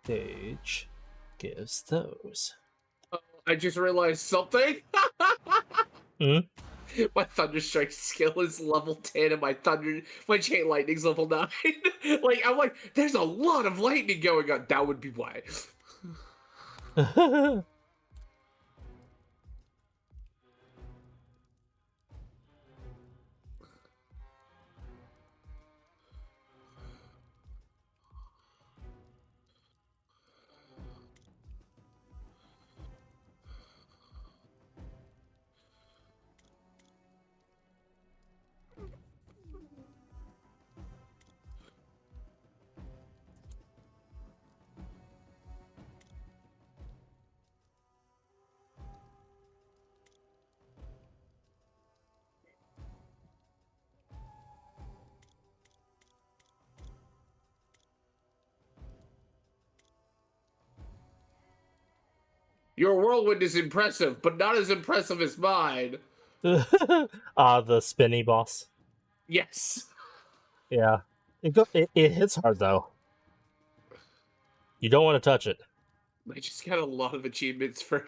Stage gives those. I just realized something. Hmm? My Thunderstrike skill is level 10 and my Chain Lightning's level 9. I'm like, there's a lot of lightning going on. That would be why. Your whirlwind is impressive, but not as impressive as mine. The spinny boss. Yes. Yeah. It hits hard, though. You don't want to touch it. I just got a lot of achievements for...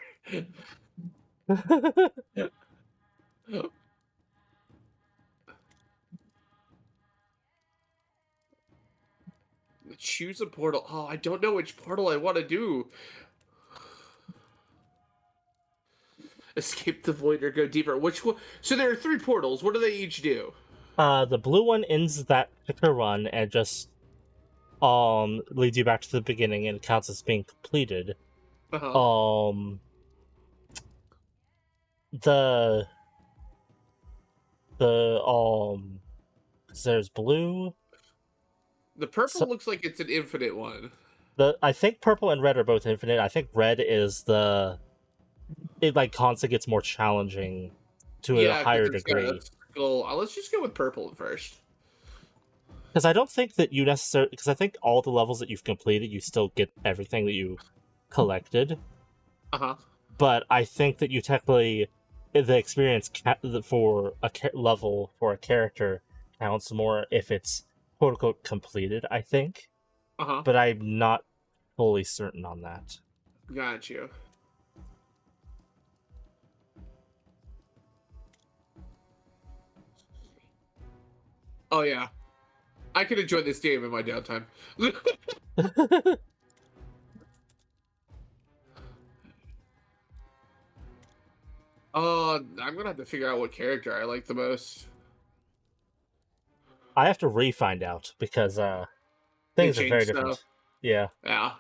Choose a portal. Oh, I don't know which portal I want to do. Escape the void or go deeper. Which one? So there are 3 portals. What do they each do? The blue one ends that particular run and just leads you back to the beginning and counts as being completed. Uh-huh. The there's blue. The purple So, looks like it's an infinite one. I think purple and red are both infinite. I think red is it like constantly gets more challenging to a Yeah, because higher it's got a degree. skull. Let's just go with purple first. Because I don't think that you necessarily, because I think all the levels that you've completed, you still get everything that you collected. Uh-huh. But I think that you technically, the experience for a level for a character counts more if it's quote unquote completed, I think. Uh-huh. But I'm not fully certain on that. Got you. Oh, yeah. I could enjoy this game in my downtime. I'm gonna have to figure out what character I like the most. I have to re-find out because They things are very changed stuff. different. Yeah. Yeah.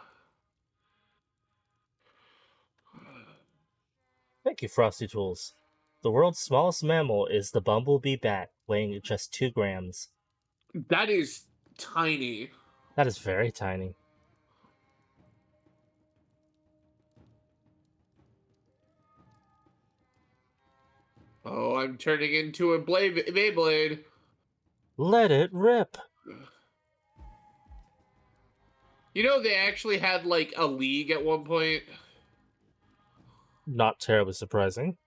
Thank you, Frosty Tools. The world's smallest mammal is the bumblebee bat, weighing just 2 grams. That is tiny. That is very tiny. Oh, I'm turning into a Beyblade. Let it rip! You know, they actually had, like, a league at one point. Not terribly surprising.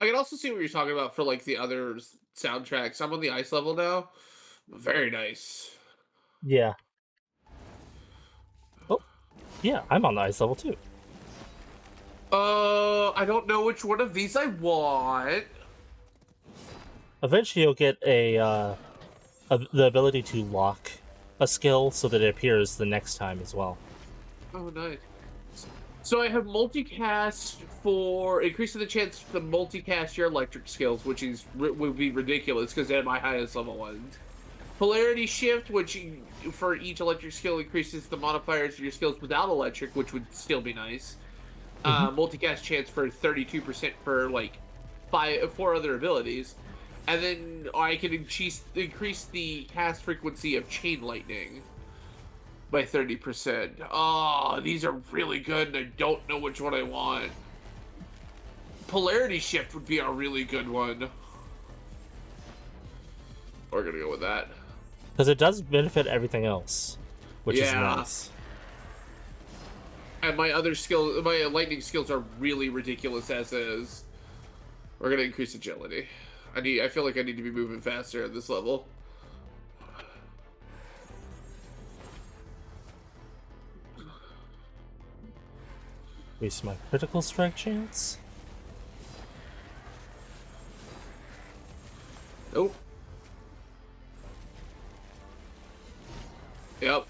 I can also see what you're talking about for, like, the other soundtracks. I'm on the ice level now. Very nice. Yeah. Oh, yeah, I'm on the ice level too. I don't know which one of these I want. Eventually you'll get the ability to lock a skill so that it appears the next time as well. Oh, nice. So I have multicast for increasing the chance to multicast your electric skills, which is would be ridiculous because they're my highest level ones. Polarity shift, which for each electric skill increases the modifiers of your skills without electric, which would still be nice. Multicast chance for 32% for like 4 other abilities, and then I can increase the cast frequency of chain lightning by 30%. Oh, these are really good, and I don't know which one I want. Polarity shift would be a really good one. We're gonna go with that. Because it does benefit everything else, which is nice. And my other skill, my lightning skills are really ridiculous as is. We're gonna increase agility. I feel like I need to be moving faster at this level. Increase my critical strike chance. Nope. Yep.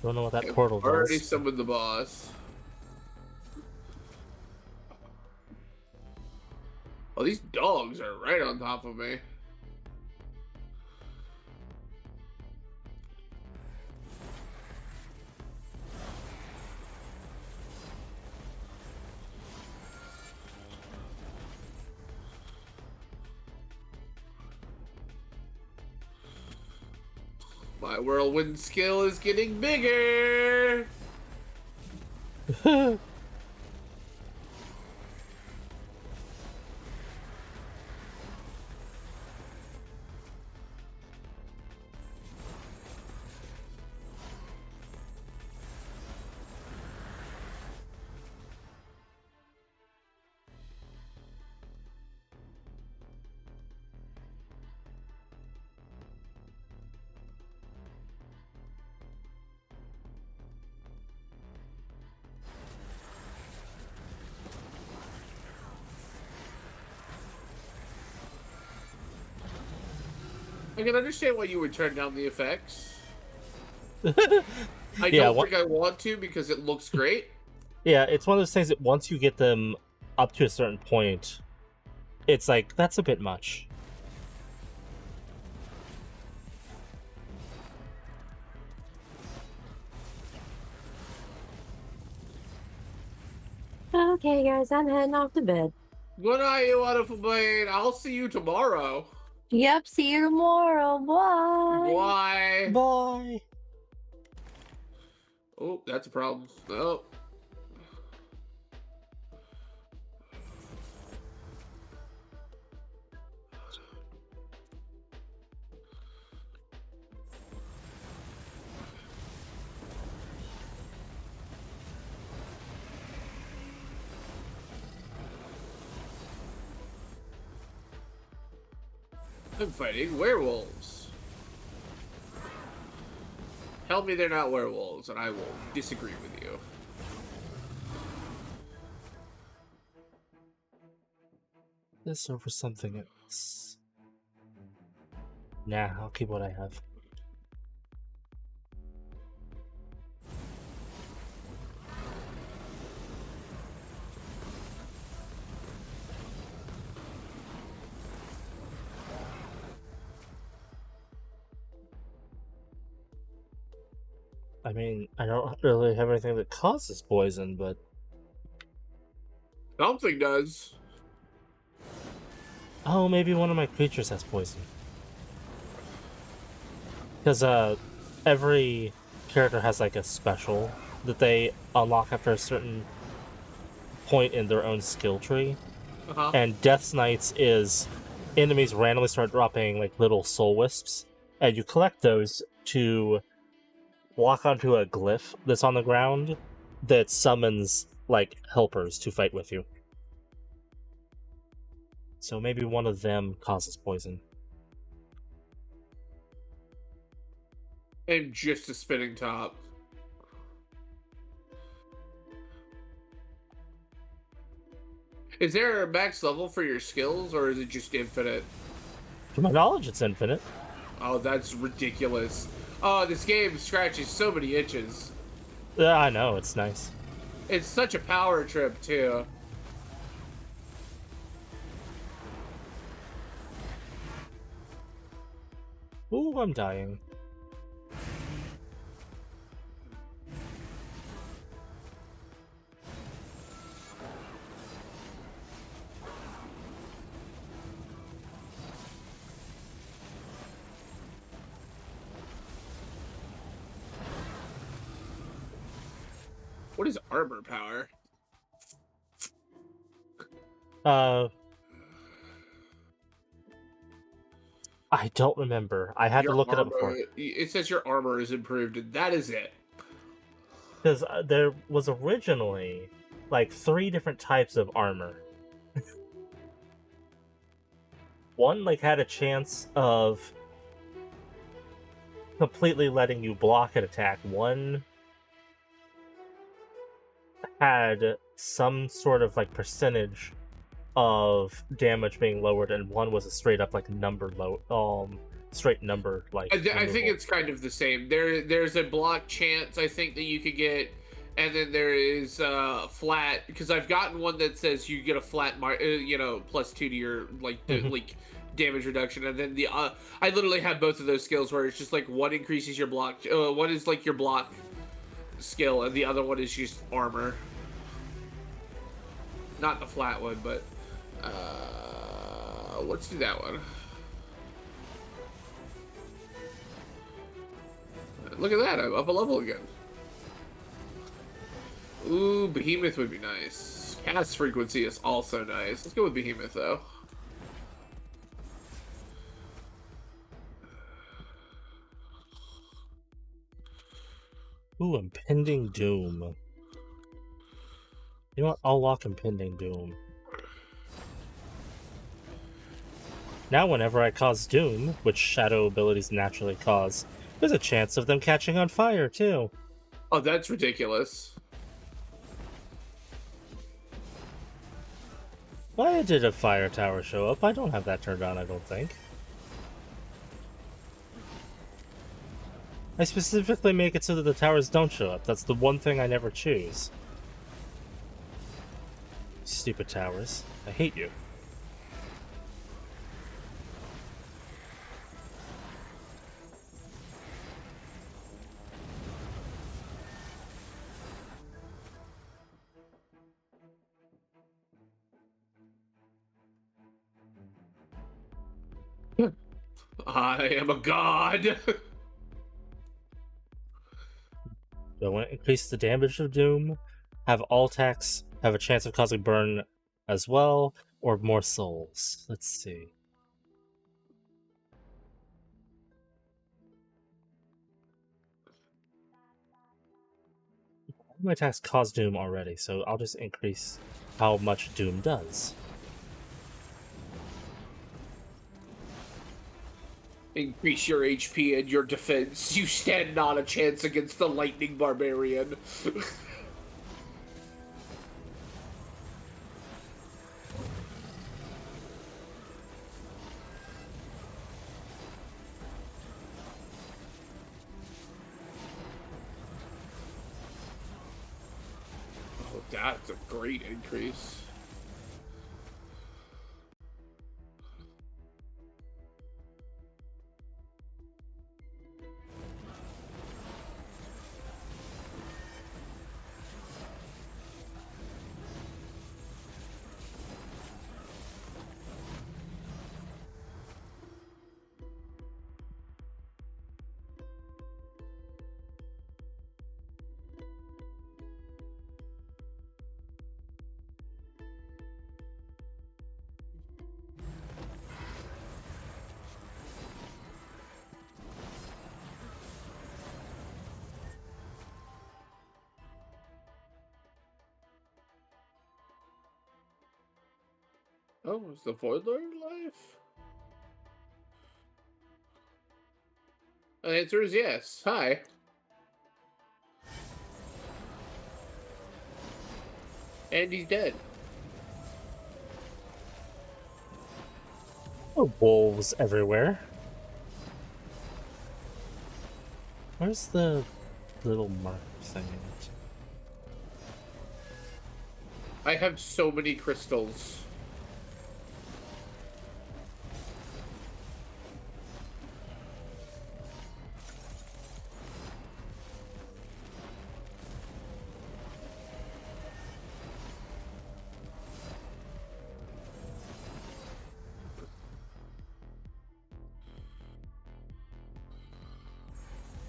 Don't know what that portal does. Already summoned the boss. Oh, these dogs are right on top of me. My whirlwind skill is getting bigger. I can understand why you would turn down the effects. I Yeah, don't think I want to because it looks great. yeah, it's one of those things that once you get them up to a certain point, it's like, that's a bit much. Okay, guys, I'm heading off to bed. Good night, you wonderful blade. I'll see you tomorrow. Yep, see you tomorrow. Bye. Bye. Bye. Oh, that's a problem. Oh. I'm fighting werewolves. Tell me they're not werewolves, and I will disagree with you. This over something else. Nah, I'll keep what I have. I mean, I don't really have anything that causes poison, but Something does. oh, maybe one of my creatures has poison. Because every character has like a special that they unlock after a certain point in their own skill tree. Uh-huh. And Death's Knights is enemies randomly start dropping like little soul wisps, and you collect those to walk onto a glyph that's on the ground that summons like helpers to fight with you. So maybe one of them causes poison. And just a spinning top. Is there a max level for your skills, or is it just infinite? To my knowledge, it's infinite. Oh, that's ridiculous. Oh, this game scratches so many itches. Yeah, I know, it's nice. It's such a power trip, too. Ooh, I'm dying. What is armor power? I don't remember. I had to look it up before. It says your armor is improved, and that is it. Because there was originally like 3 different types of armor. One like had a chance of completely letting you block an attack. One had some sort of like percentage of damage being lowered, and one was a straight up like number straight number like. I think it's kind of the same. There's a block chance I think that you could get, and then there is flat, because I've gotten one that says you get a flat +2 to your like like damage reduction, and then the I literally have both of those skills where it's just like one increases your block, one is like your block skill, and the other one is just armor. Not the flat one, but let's do that one. Look at that, I'm up a level again. Ooh, Behemoth would be nice. Cast frequency is also nice. Let's go with Behemoth, though. Ooh, Impending Doom. You know what? I'll lock Impending Doom. Now whenever I cause Doom, which shadow abilities naturally cause, there's a chance of them catching on fire, too. Oh, that's ridiculous. Why did a fire tower show up? I don't have that turned on, I don't think. I specifically make it so that the towers don't show up. That's the one thing I never choose. Stupid towers. I hate you. I am a god. Do I want to increase the damage of Doom? Have all attacks have a chance of causing burn as well? Or more souls? Let's see. My attacks cause Doom already, so I'll just increase how much Doom does. Increase your HP and your defense. You stand not a chance against the lightning barbarian. Oh, that's a great increase. Oh, is the Void Lord alive? The answer is yes. Hi. And he's dead. Oh, wolves everywhere. Where's the little mark thing? I have so many crystals.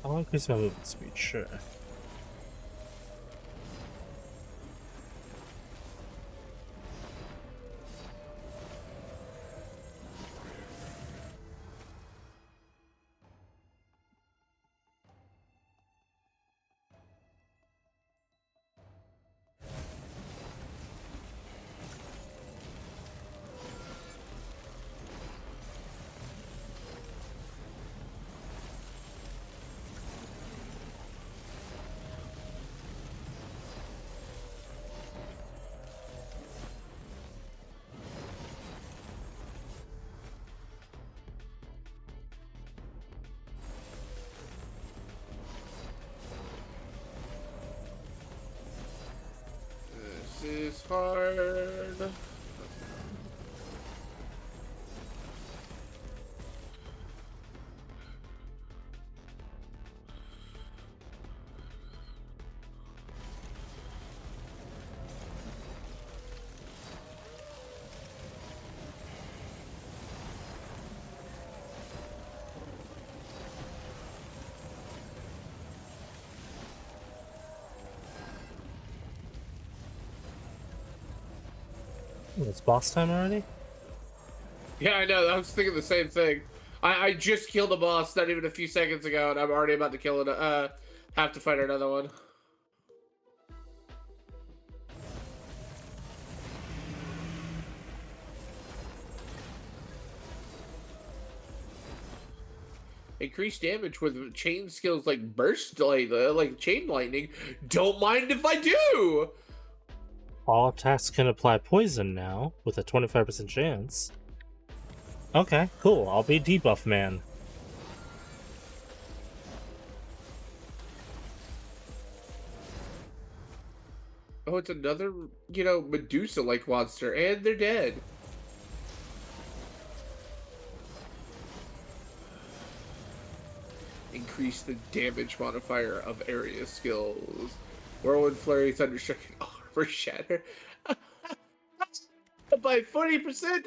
I'll increase my movement speed, sure. This is hard. It's boss time already? Yeah, I know. I was thinking the same thing. I just killed a boss not even a few seconds ago, and I'm already about to kill it. Have to fight another one. Increased damage with chain skills like burst, like chain lightning. Don't mind if I do. All attacks can apply poison now, with a 25% chance. Okay, cool. I'll be debuff man. Oh, it's another, Medusa-like monster, and they're dead. Increase the damage modifier of area skills. Whirlwind Flurry, Thunderstruck, and Armor Shatter. By 40%?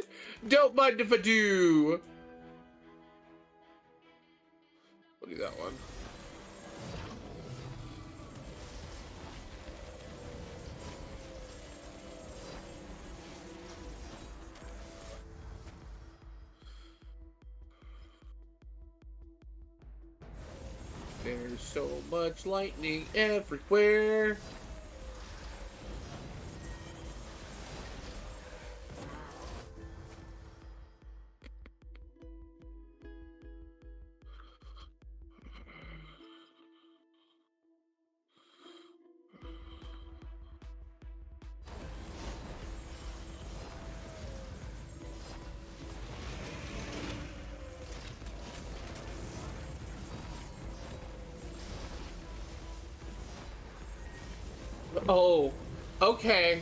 Don't mind if I do. We'll do that one. There's so much lightning everywhere. Oh, okay.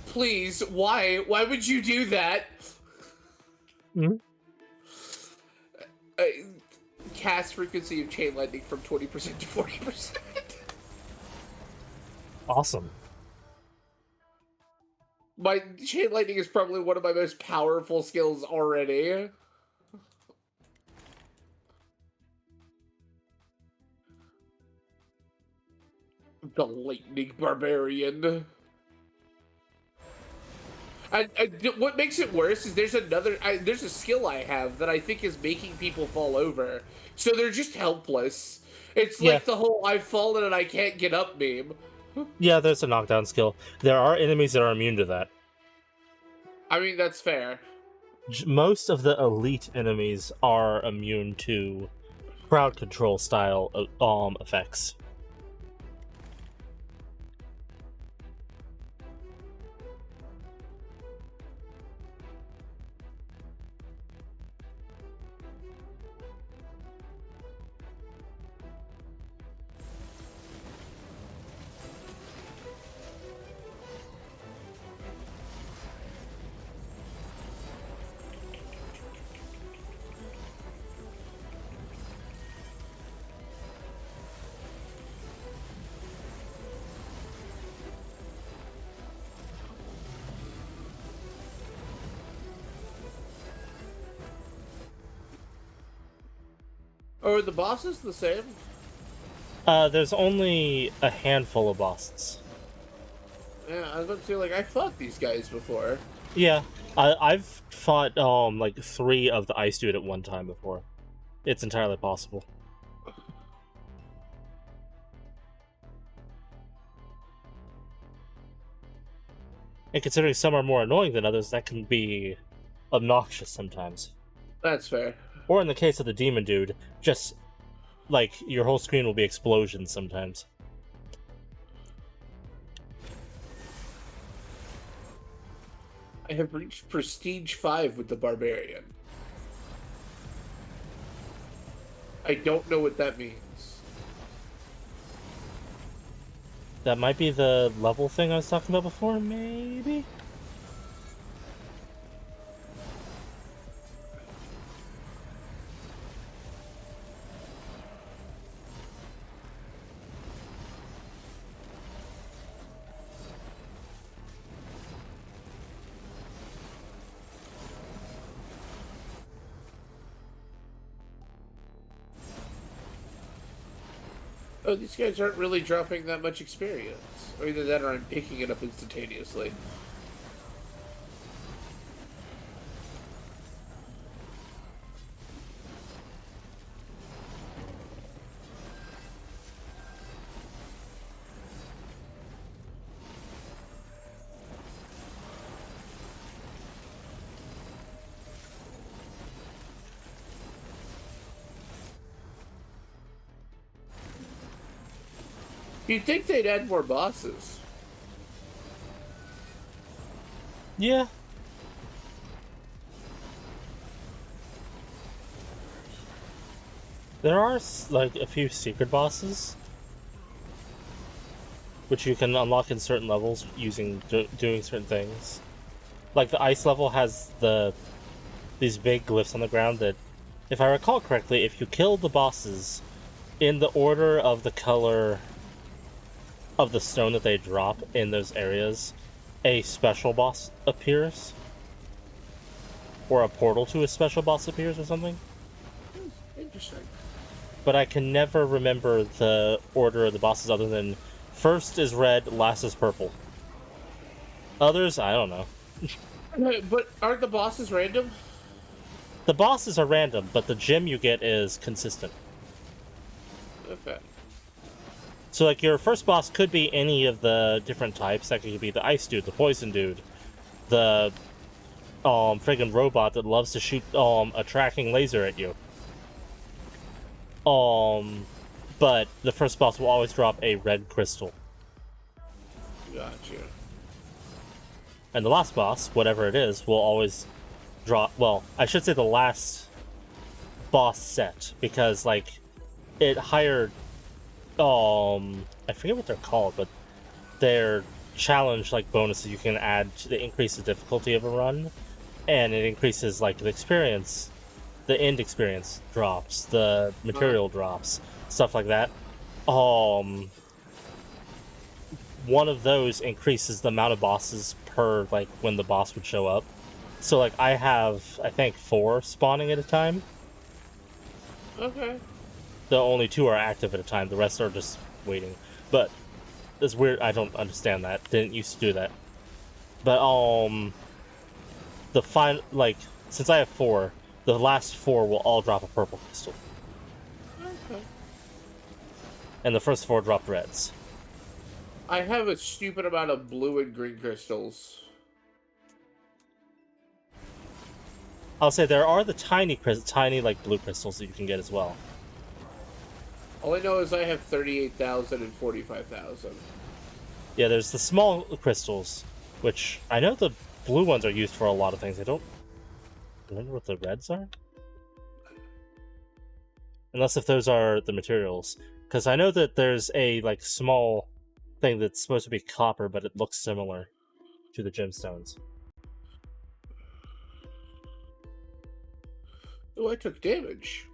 Please, why? Why would you do that? Mm-hmm. Uh, Cast frequency of chain lightning from 20% to 40%. Awesome. My chain lightning is probably one of my most powerful skills already. The lightning barbarian. What makes it worse is there's a skill I have that I think is making people fall over, so they're just helpless. It's Yeah. like the whole "I've fallen and I can't get up" meme. Yeah, there's a knockdown skill. There are enemies that are immune to that. I mean, that's fair. Most of the elite enemies are immune to crowd control style effects. Are the bosses the same? There's only a handful of bosses. Yeah, I was about to say, like, I fought these guys before. Yeah, I've fought like 3 of the Ice Dude at one time before. It's entirely possible. And considering some are more annoying than others, that can be obnoxious sometimes. That's fair. Or in the case of the Demon Dude, just like your whole screen will be explosions sometimes. I have reached Prestige 5 with the Barbarian. I don't know what that means. That might be the level thing I was talking about before, maybe? Oh, these guys aren't really dropping that much experience. Or either that or I'm picking it up instantaneously. You'd think they'd add more bosses. Yeah. There are like a few secret bosses, which you can unlock in certain levels using doing certain things. Like the ice level has these big glyphs on the ground that, if I recall correctly, if you kill the bosses in the order of the color of the stone that they drop in those areas, a special boss appears, or a portal to a special boss appears, or something. Interesting. But I can never remember the order of the bosses other than first is red, last is purple. Others, I don't know. But aren't the bosses random? The bosses are random, but the gem you get is consistent. Okay. So, like, your first boss could be any of the different types. That could be the ice dude, the poison dude, the friggin' robot that loves to shoot a tracking laser at you. But the first boss will always drop a red crystal. Gotcha. And the last boss, whatever it is, will always drop... Well, I should say the last boss set, because, like, it hired... I forget what they're called, but they're challenge, like, bonuses you can add to increase the difficulty of a run, and it increases, like, the experience. The end experience drops, the material drops, stuff like that. One of those increases the amount of bosses per, like, when the boss would show up. So, like, I have, I think, 4 spawning at a time. Okay. The only 2 are active at a time, the rest are just waiting. But it's weird, I don't understand that. Didn't used to do that. But, since I have 4, the last 4 will all drop a purple crystal. Okay. And the first 4 dropped reds. I have a stupid amount of blue and green crystals. I'll say there are the tiny, like, blue crystals that you can get as well. All I know is I have 38,000 and 45,000. Yeah, there's the small crystals, which I know the blue ones are used for a lot of things. I don't remember what the reds are? Unless if those are the materials. Because I know that there's a, like, small thing that's supposed to be copper, but it looks similar to the gemstones. Oh, I took damage.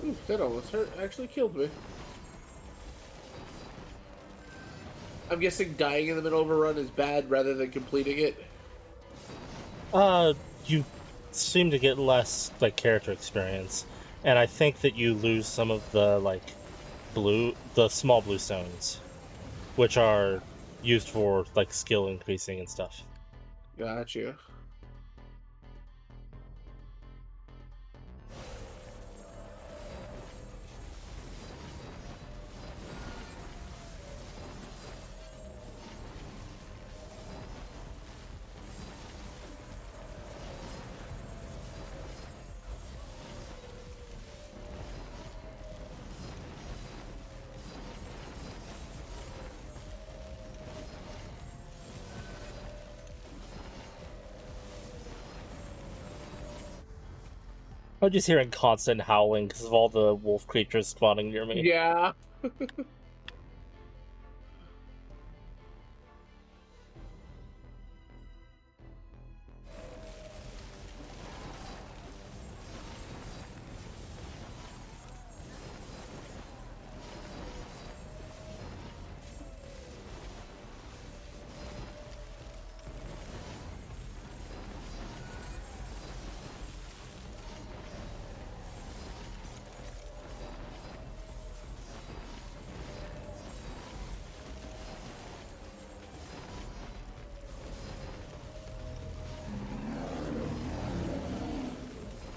Ooh, that almost hurt. Actually killed me. I'm guessing dying in the middle of a run is bad rather than completing it. You seem to get less, like, character experience. And I think that you lose some of the, like, the small blue stones, which are used for like skill increasing and stuff. Gotcha. I'm just hearing constant howling because of all the wolf creatures spawning near me. Yeah.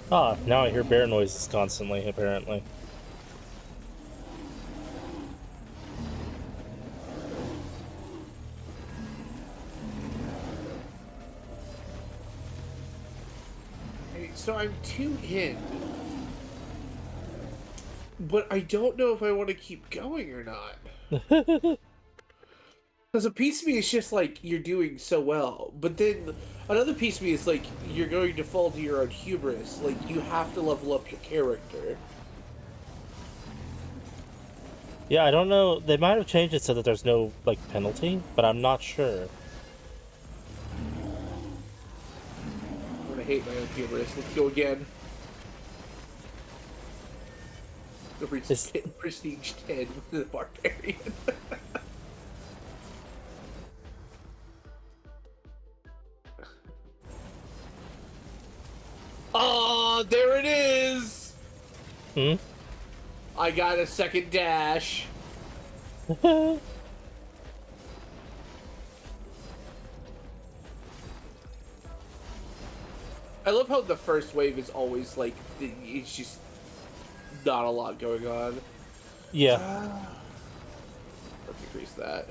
Ah, now I hear bear noises constantly, apparently. Okay, so I'm 2 in. But I don't know if I want to keep going or not. Because a piece of me is just like, you're doing so well. But then another piece of me is like, you're going to fall to your own hubris. Like, you have to level up your character. Yeah, I don't know. They might have changed it so that there's no like penalty, but I'm not sure. I'm going to hate my own hubris. Let's go again. The prestige 10 with the barbarian. Oh, there it is! Hmm? I got a second dash. I love how the first wave is always like, it's just not a lot going on. Yeah. Let's increase that.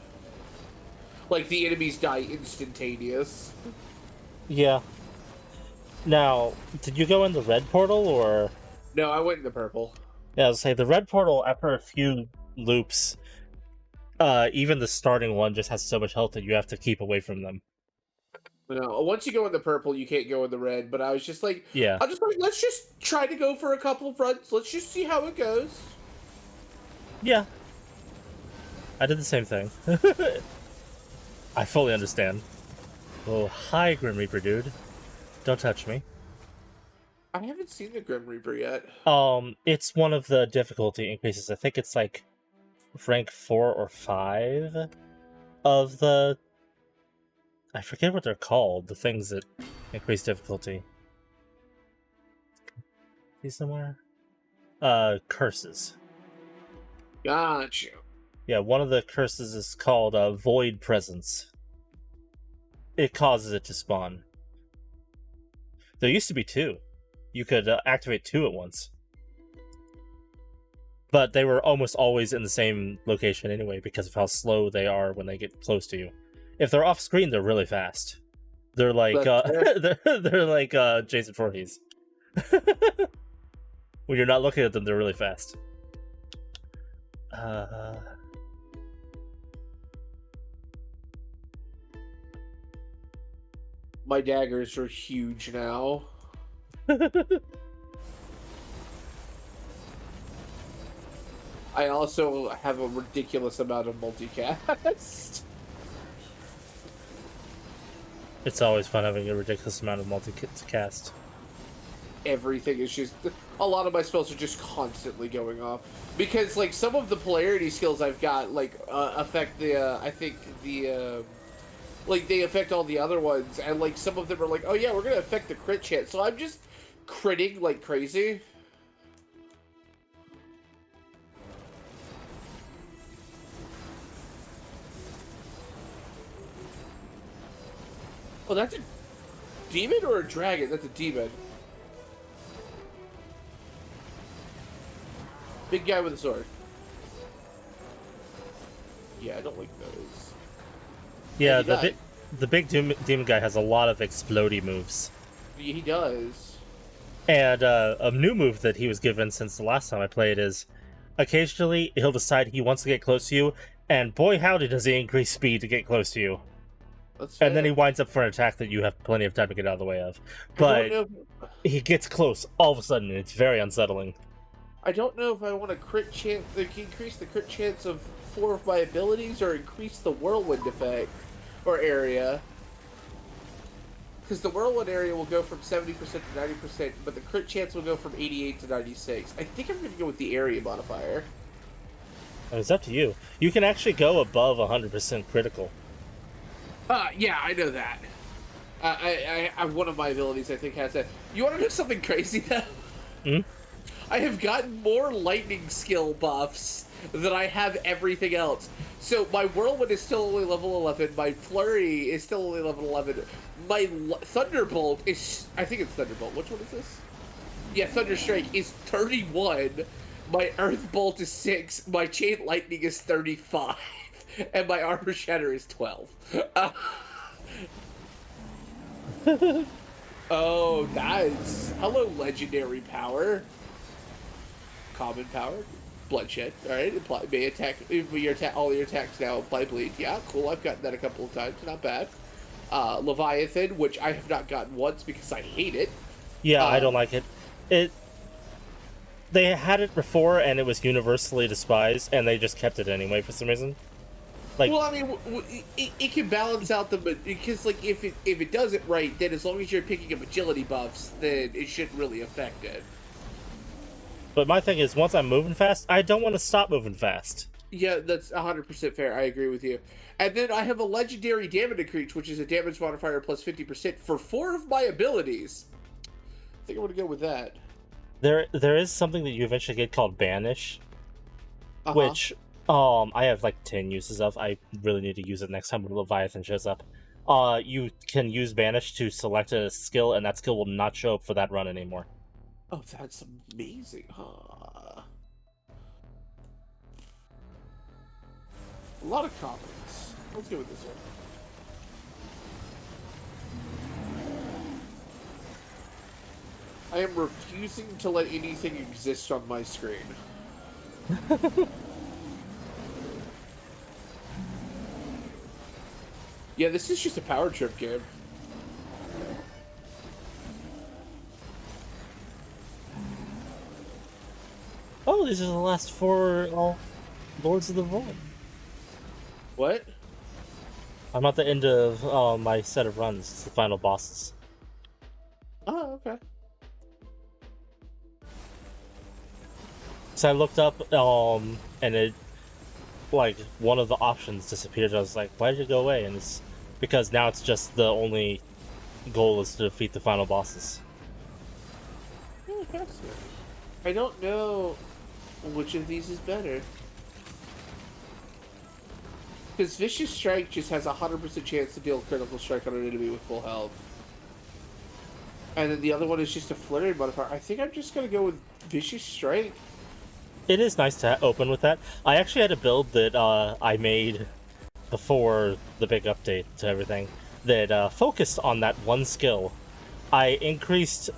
Like, the enemies die instantaneous. Yeah. Now, did you go in the red portal or? No, I went in the purple. Yeah, I was say the red portal after a few loops, even the starting one just has so much health that you have to keep away from them. No, once you go in the purple, you can't go in the red. But I was just like, Yeah. I'm just like, let's just try to go for a couple of runs. Let's just see how it goes. Yeah. I did the same thing. I fully understand. Oh, hi, Grim Reaper dude. Don't touch me. I haven't seen the Grim Reaper yet. It's one of the difficulty increases. I think it's like rank 4 or 5 of the... I forget what they're called, the things that increase difficulty. See somewhere? Curses. Gotcha. Yeah, one of the curses is called Void Presence. It causes it to spawn. There used to be 2. You could activate 2 at once. But they were almost always in the same location anyway because of how slow they are when they get close to you. If they're off screen, they're really fast. They're like they're like Jason Voorhees. When you're not looking at them, they're really fast. My daggers are huge now. I also have a ridiculous amount of multicast. It's always fun having a ridiculous amount of multicast. Everything is just... A lot of my spells are just constantly going off. Because, like, some of the polarity skills I've got, like, affect the, I think, the, like, they affect all the other ones. And, like, some of them are like, oh, yeah, we're going to affect the crit chance. So I'm just critting like crazy. Oh, that's a demon or a dragon? That's a demon. Big guy with a sword. Yeah, I don't like those. And Yeah, he died. the big demon guy has a lot of explodey moves. He does. And a new move that he was given since the last time I played is occasionally he'll decide he wants to get close to you, and boy howdy does he increase speed to get close to you. That's And then he fair. winds up for an attack that you have plenty of time to get out of the way of. I don't But know. he gets close all of a sudden, and it's very unsettling. I don't know if I want to crit chance, like, increase the crit chance of 4 of my abilities, or increase the whirlwind effect or area. Because the whirlwind area will go from 70% to 90%, but the crit chance will go from 88 to 96. I think I'm going to go with the area modifier. It's up to you. You can actually go above 100% critical. Yeah, I know that. One of my abilities, I think, has that. You want to know something crazy, though? Hmm? I have gotten more lightning skill buffs than I have everything else. So my whirlwind is still only level 11. My flurry is still only level 11. My thunderbolt is, I think it's thunderbolt. Which one is this? Yeah, thunderstrike is 31. My earth bolt is 6. My chain lightning is 35. And my armor shatter is 12. Oh, nice. Hello, legendary power. Common power, bloodshed. All right, apply, may attack. All your attacks now apply bleed. Yeah, cool. I've gotten that a couple of times. Not bad. Leviathan, which I have not gotten once because I hate it. Yeah, I don't like it. They had it before, and it was universally despised, and they just kept it anyway for some reason. Like, Well, I mean, it can balance out the, because like if it does it right, then as long as you're picking up agility buffs, then it shouldn't really affect it. but my thing is, once I'm moving fast, I don't want to stop moving fast. Yeah, that's 100% fair. I agree with you. And then I have a legendary damage increase, which is a damage modifier plus 50% for 4 of my abilities. I think I'm gonna go with that. There is something that you eventually get called Banish, which I have like 10 uses of. I really need to use it next time when Leviathan shows up. You can use Banish to select a skill, and that skill will not show up for that run anymore. Oh, that's amazing, huh? A lot of confidence. Let's go with this one. I am refusing to let anything exist on my screen. Yeah, this is just a power trip game. Oh, these are the last 4 Lords of the Void. What? I'm at the end of my set of runs. It's the final bosses. Oh, okay. So I looked up, and it, like, one of the options disappeared. I was like, why did it go away? And it's because now it's just the only goal is to defeat the final bosses. Oh, fascinating. I don't know which of these is better. Because Vicious Strike just has a 100% chance to deal critical strike on an enemy with full health. And then the other one is just a flurry modifier. I think I'm just going to go with Vicious Strike. It is nice to open with that. I actually had a build that I made before the big update to everything that focused on that one skill. I increased,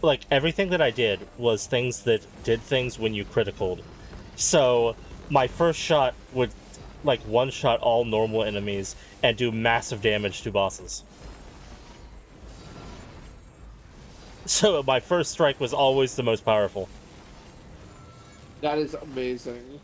like, everything that I did was things that did things when you criticaled. So my first shot would, like, one-shot all normal enemies and do massive damage to bosses. So my first strike was always the most powerful. That is amazing.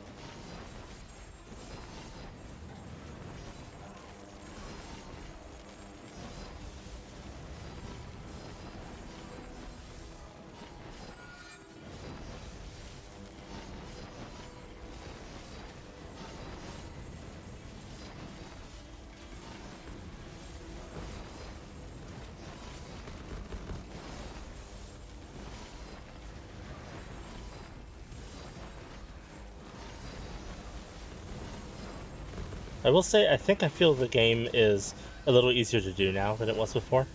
I will say, I think I feel the game is a little easier to do now than it was before,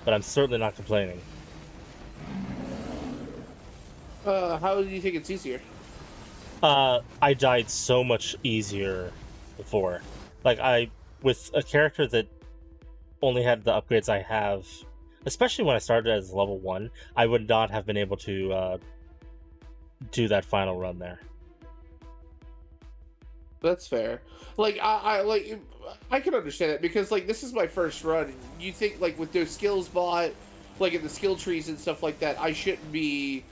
but I'm certainly not complaining. How do you think it's easier? I died so much easier before. Like, with a character that only had the upgrades I have, especially when I started as level 1, I would not have been able to do that final run there. That's fair. Like I can understand it because like this is my first run. You think like with those skills bot, like in the skill trees and stuff like that, I shouldn't be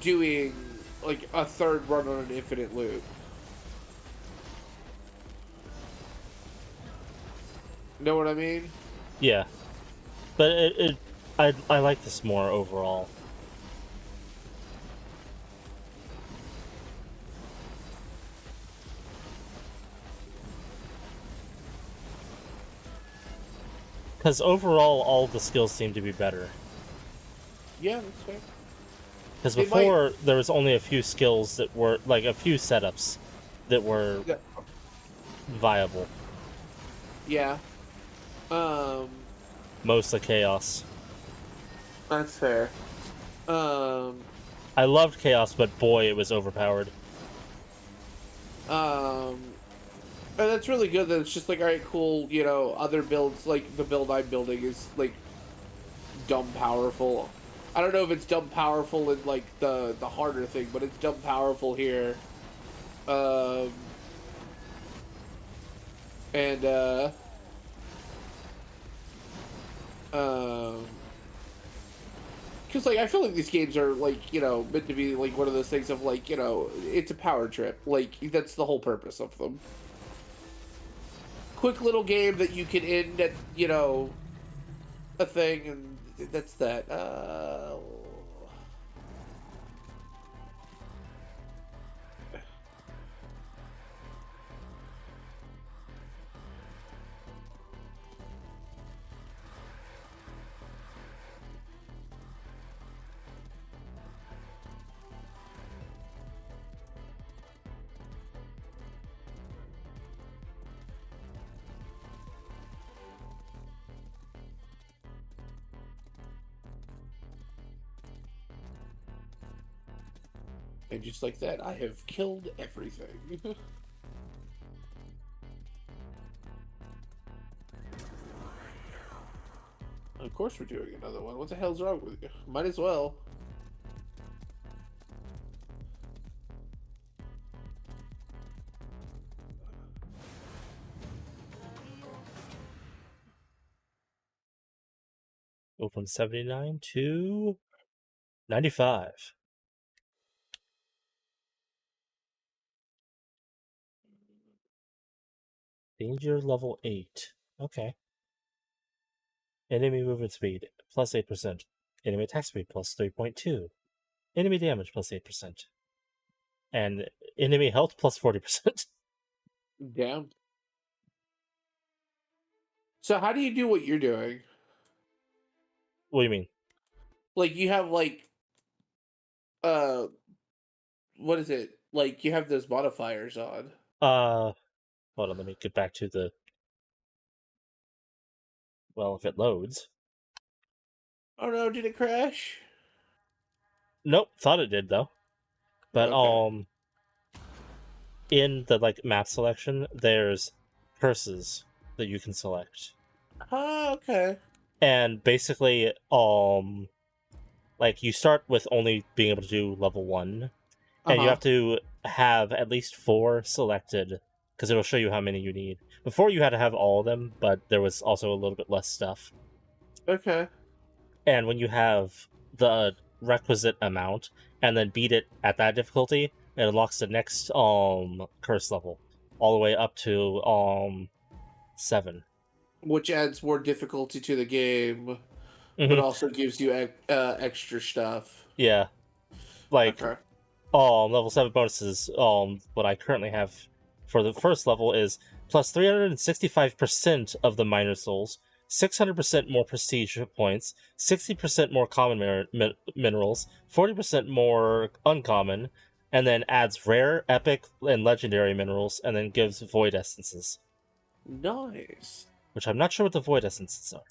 doing like a third run on an infinite loop. Know what I mean? Yeah, but I like this more overall. Because overall, all the skills seem to be better. Yeah, that's fair. Because It before, might. there was only a few skills that were, like, a few setups that were Yeah. viable. Yeah. Um, Mostly chaos. that's fair. Um, I loved chaos, but boy, it was overpowered. um, and that's really good that it's just like, all right, cool, you know, other builds, like the build I'm building is like dumb powerful. I don't know if it's dumb powerful in like the harder thing, but it's dumb powerful here. Um, and um, because like I feel like these games are like, you know, meant to be like one of those things of like, you know, it's a power trip. Like that's the whole purpose of them. Quick little game that you can end at, you know, a thing, and that's that. And just like that, I have killed everything. Of course we're doing another one. What the hell's wrong with you? Might as well. Go from 79 to 95. Danger level 8. Okay. Enemy movement speed plus 8%. Enemy attack speed plus 3.2. Enemy damage plus 8%. And enemy health plus 40%. Damn. So how do you do what you're doing? What do you mean? Like you have like uh what is it? Like you have those modifiers on. Hold on, let me get back to the... Well, if it loads. Oh no, did it crash? Nope, thought it did, though. But, Okay. in the, like, map selection, there's curses that you can select. Ah, okay. And basically, like, you start with only being able to do level 1, and you Uh-huh. have to have at least 4 selected, because it'll show you how many you need. Before, you had to have all of them, but there was also a little bit less stuff. Okay. And when you have the requisite amount, and then beat it at that difficulty, it unlocks the next curse level, all the way up to 7. Which adds more difficulty to the game, but Hmm. also gives you extra stuff. Yeah, like, Okay. level 7 bonuses, what I currently have for the first level is plus 365% of the minor souls, 600% more prestige points, 60% more common minerals, 40% more uncommon, and then adds rare, epic, and legendary minerals, and then gives void essences. Nice. which I'm not sure what the void essences are.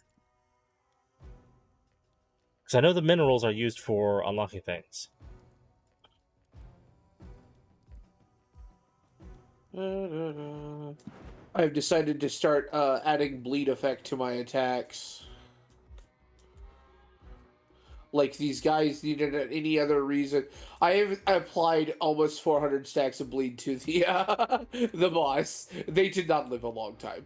Because I know the minerals are used for unlocking things. I've decided to start adding bleed effect to my attacks. Like these guys needed any other reason. I have applied almost 400 stacks of bleed to the the boss. They did not live a long time.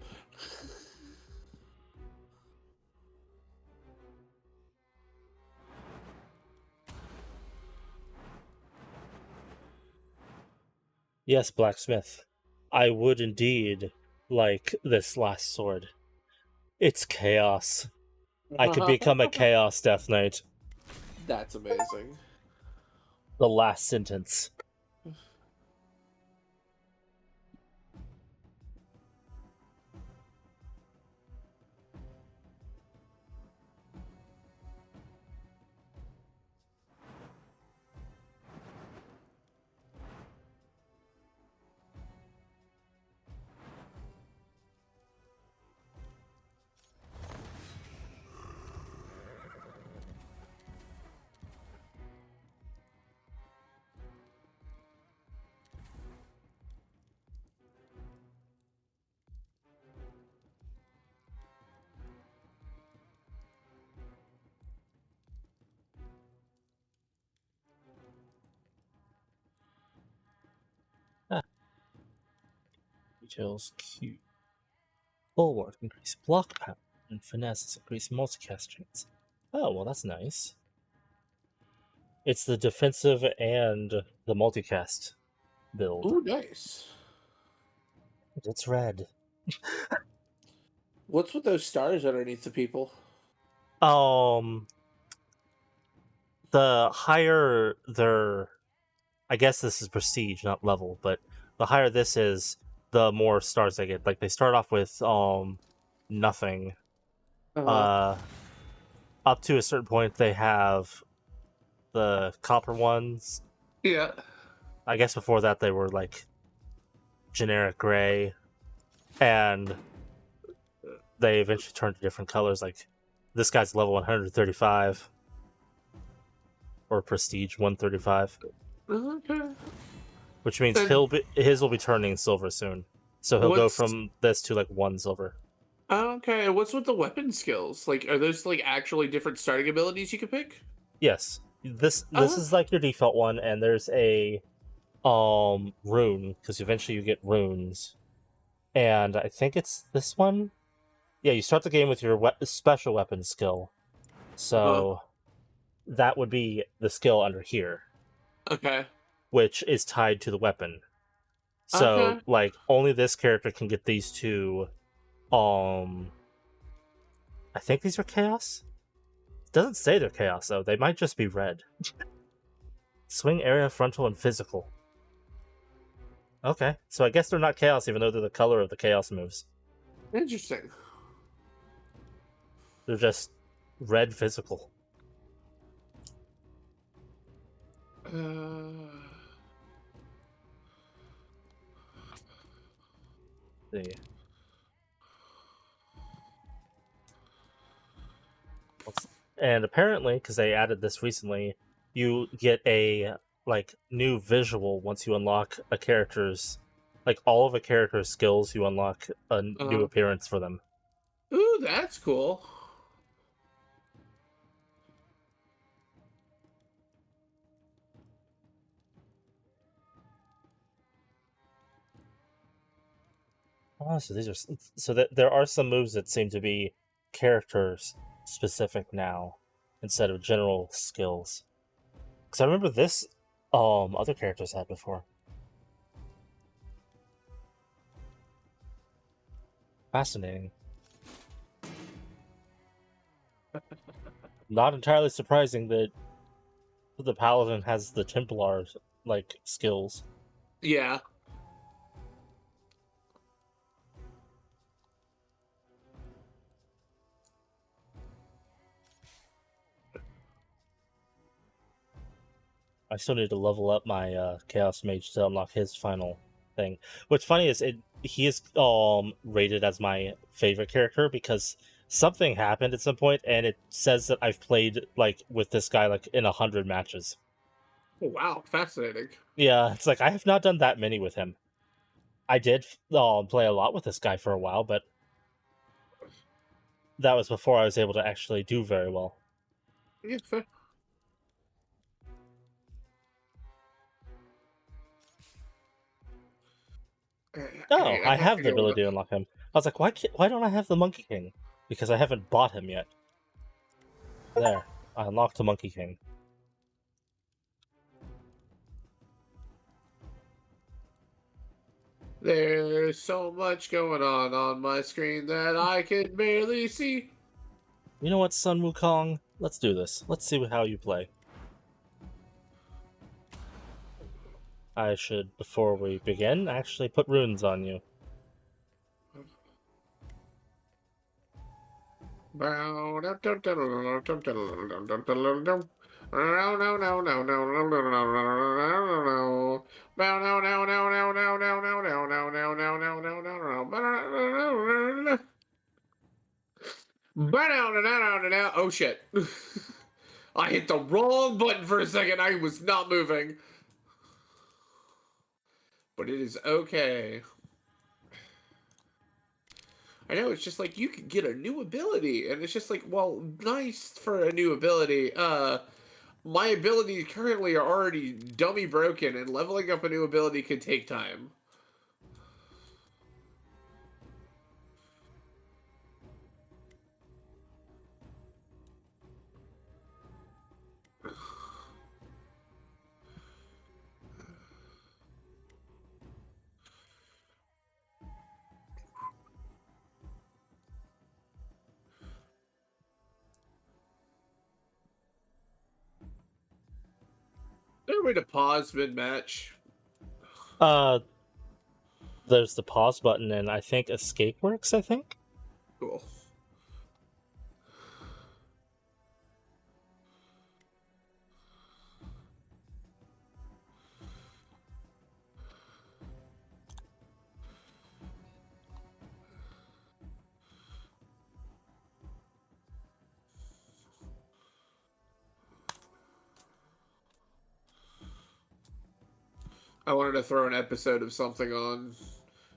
Yes, blacksmith. I would indeed like this last sword. It's chaos. I could become a chaos death knight. That's amazing. The last sentence. Ah. Details cute. Bulwark, increase block power, and finesse, increase multicast chance. Oh, well, that's nice. It's the defensive and the multicast build. Ooh, nice. It's red. What's with those stars underneath the people? The higher their, I guess this is prestige, not level, but the higher this is, the more stars they get. Like they start off with nothing. Uh-huh. Up to a certain point, they have the copper ones. Yeah. I guess before that they were like generic gray, and they eventually turned to different colors. Like this guy's level 135 or prestige 135, Okay. which means And his will be turning silver soon. So he'll go what's from this to like 1 silver. okay? What's with the weapon skills? Like, are those like actually different starting abilities you can pick? Yes, this Uh-huh. is like your default one, and there's a rune, because eventually you get runes, and I think it's this one. Yeah, you start the game with your special weapon skill, Uh-huh. so that would be the skill under here, Okay. which is tied to the weapon. So Okay. like only this character can get these two. I think these are chaos. It doesn't say they're chaos though. They might just be red. Swing area, frontal, and physical. Okay, so I guess they're not chaos, even though they're the color of the chaos moves. Interesting. They're just red physical. Uh, See. And apparently, because they added this recently, you get a like new visual once you unlock a character's, like all of a character's skills. You unlock a new uh, appearance for them. ooh, that's cool. Oh, so these are so that there are some moves that seem to be characters specific now instead of general skills. Because I remember this, other characters had before. Fascinating. Not entirely surprising that the paladin has the Templar like skills. Yeah. I still need to level up my Chaos Mage to unlock his final thing. What's funny is he is rated as my favorite character because something happened at some point, and it says that I've played like with this guy like in 100 matches. Oh, wow, fascinating. Yeah, it's like I have not done that many with him. I did play a lot with this guy for a while, but that was before I was able to actually do very well. Yeah, fair. Oh, I I have have to the go. ability to unlock him. I was like, why don't I have the Monkey King? Because I haven't bought him yet. There, I unlocked the Monkey King. There's so much going on my screen that I can barely see. You know what, Sun Wukong? Let's do this. Let's see how you play. I should, before we begin, actually put runes on you. Oh shit. I hit the wrong button for a second. I was not moving. But it is okay. I know, it's just like you could get a new ability, and it's just like, well, nice for a new ability. My abilities currently are already dummy broken, and leveling up a new ability could take time. There way to pause mid-match. Uh, there's the pause button, and I think escape works, I think? Cool. I wanted to throw an episode of something on.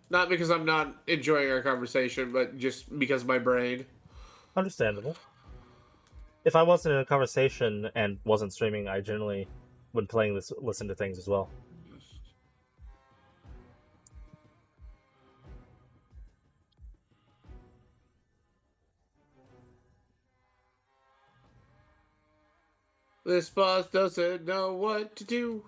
Not because I'm not enjoying our conversation, but just because my brain. Understandable. If I wasn't in a conversation and wasn't streaming, I generally, when playing this, listen to things as well. This boss doesn't know what to do.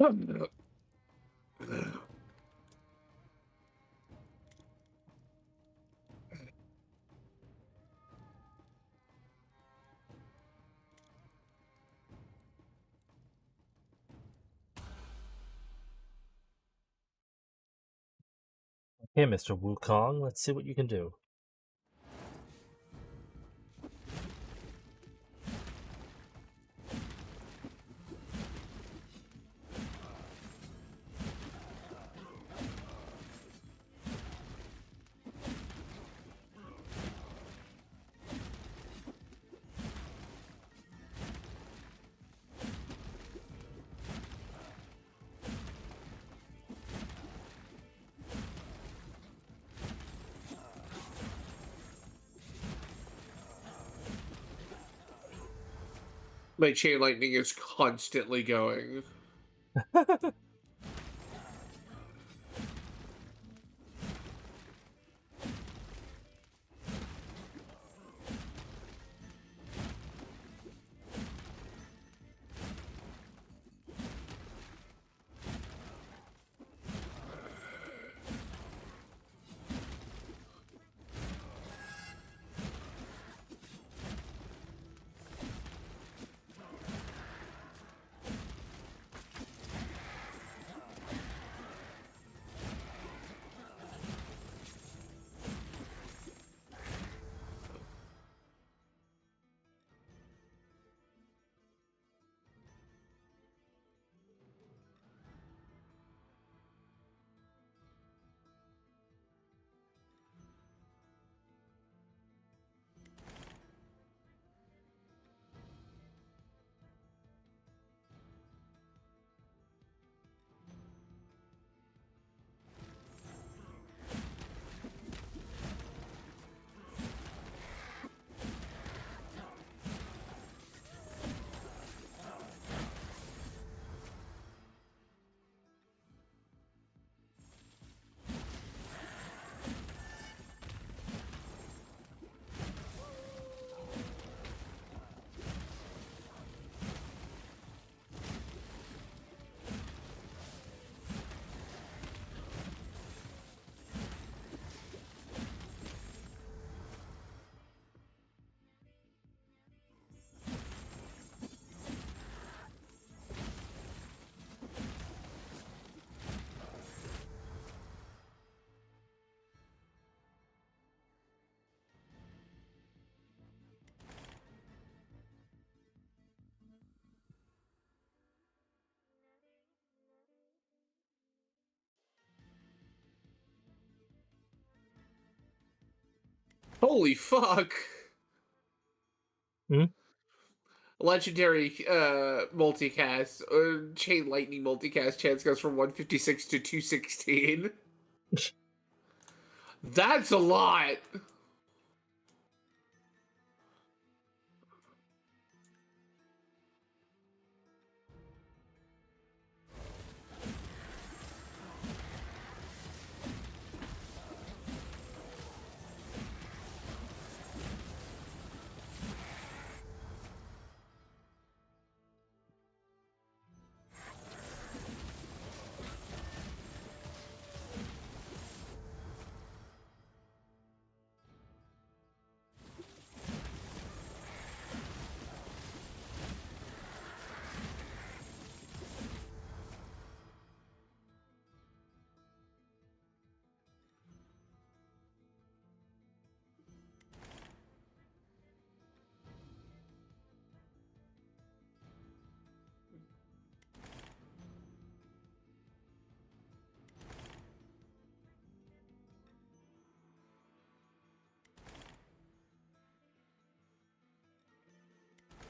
Hey, Mr. Wukong, let's see what you can do. My chain lightning is constantly going. Holy fuck! Hmm? Legendary multicast, chain lightning multicast chance goes from 156 to 216. That's a lot!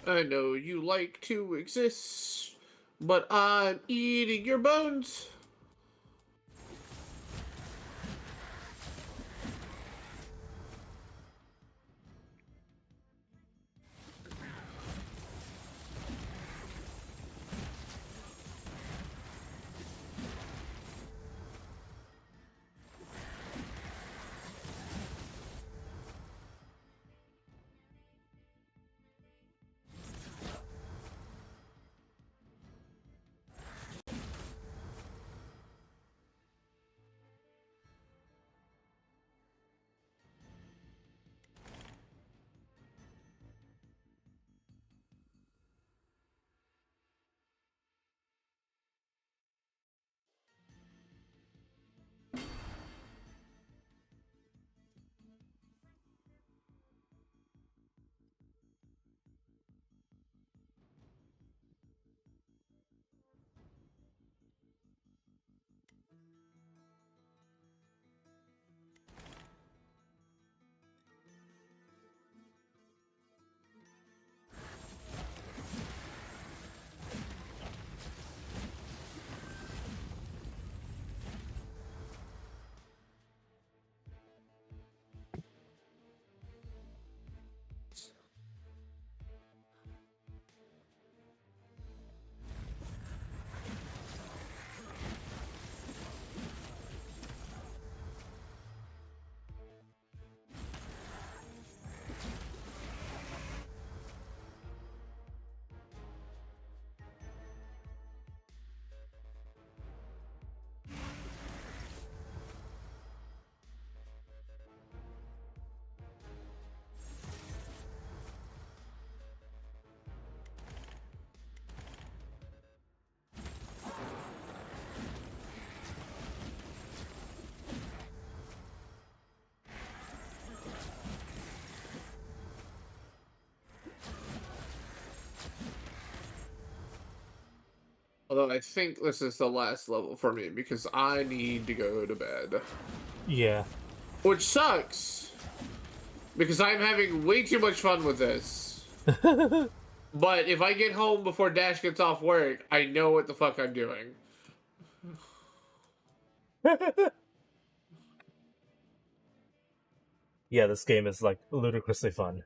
I know you like to exist, but I'm eating your bones. Although I think this is the last level for me because I need to go to bed. Yeah. Which sucks. Because I'm having way too much fun with this. But if I get home before Dash gets off work, I know what the fuck I'm doing. Yeah, this game is like ludicrously fun.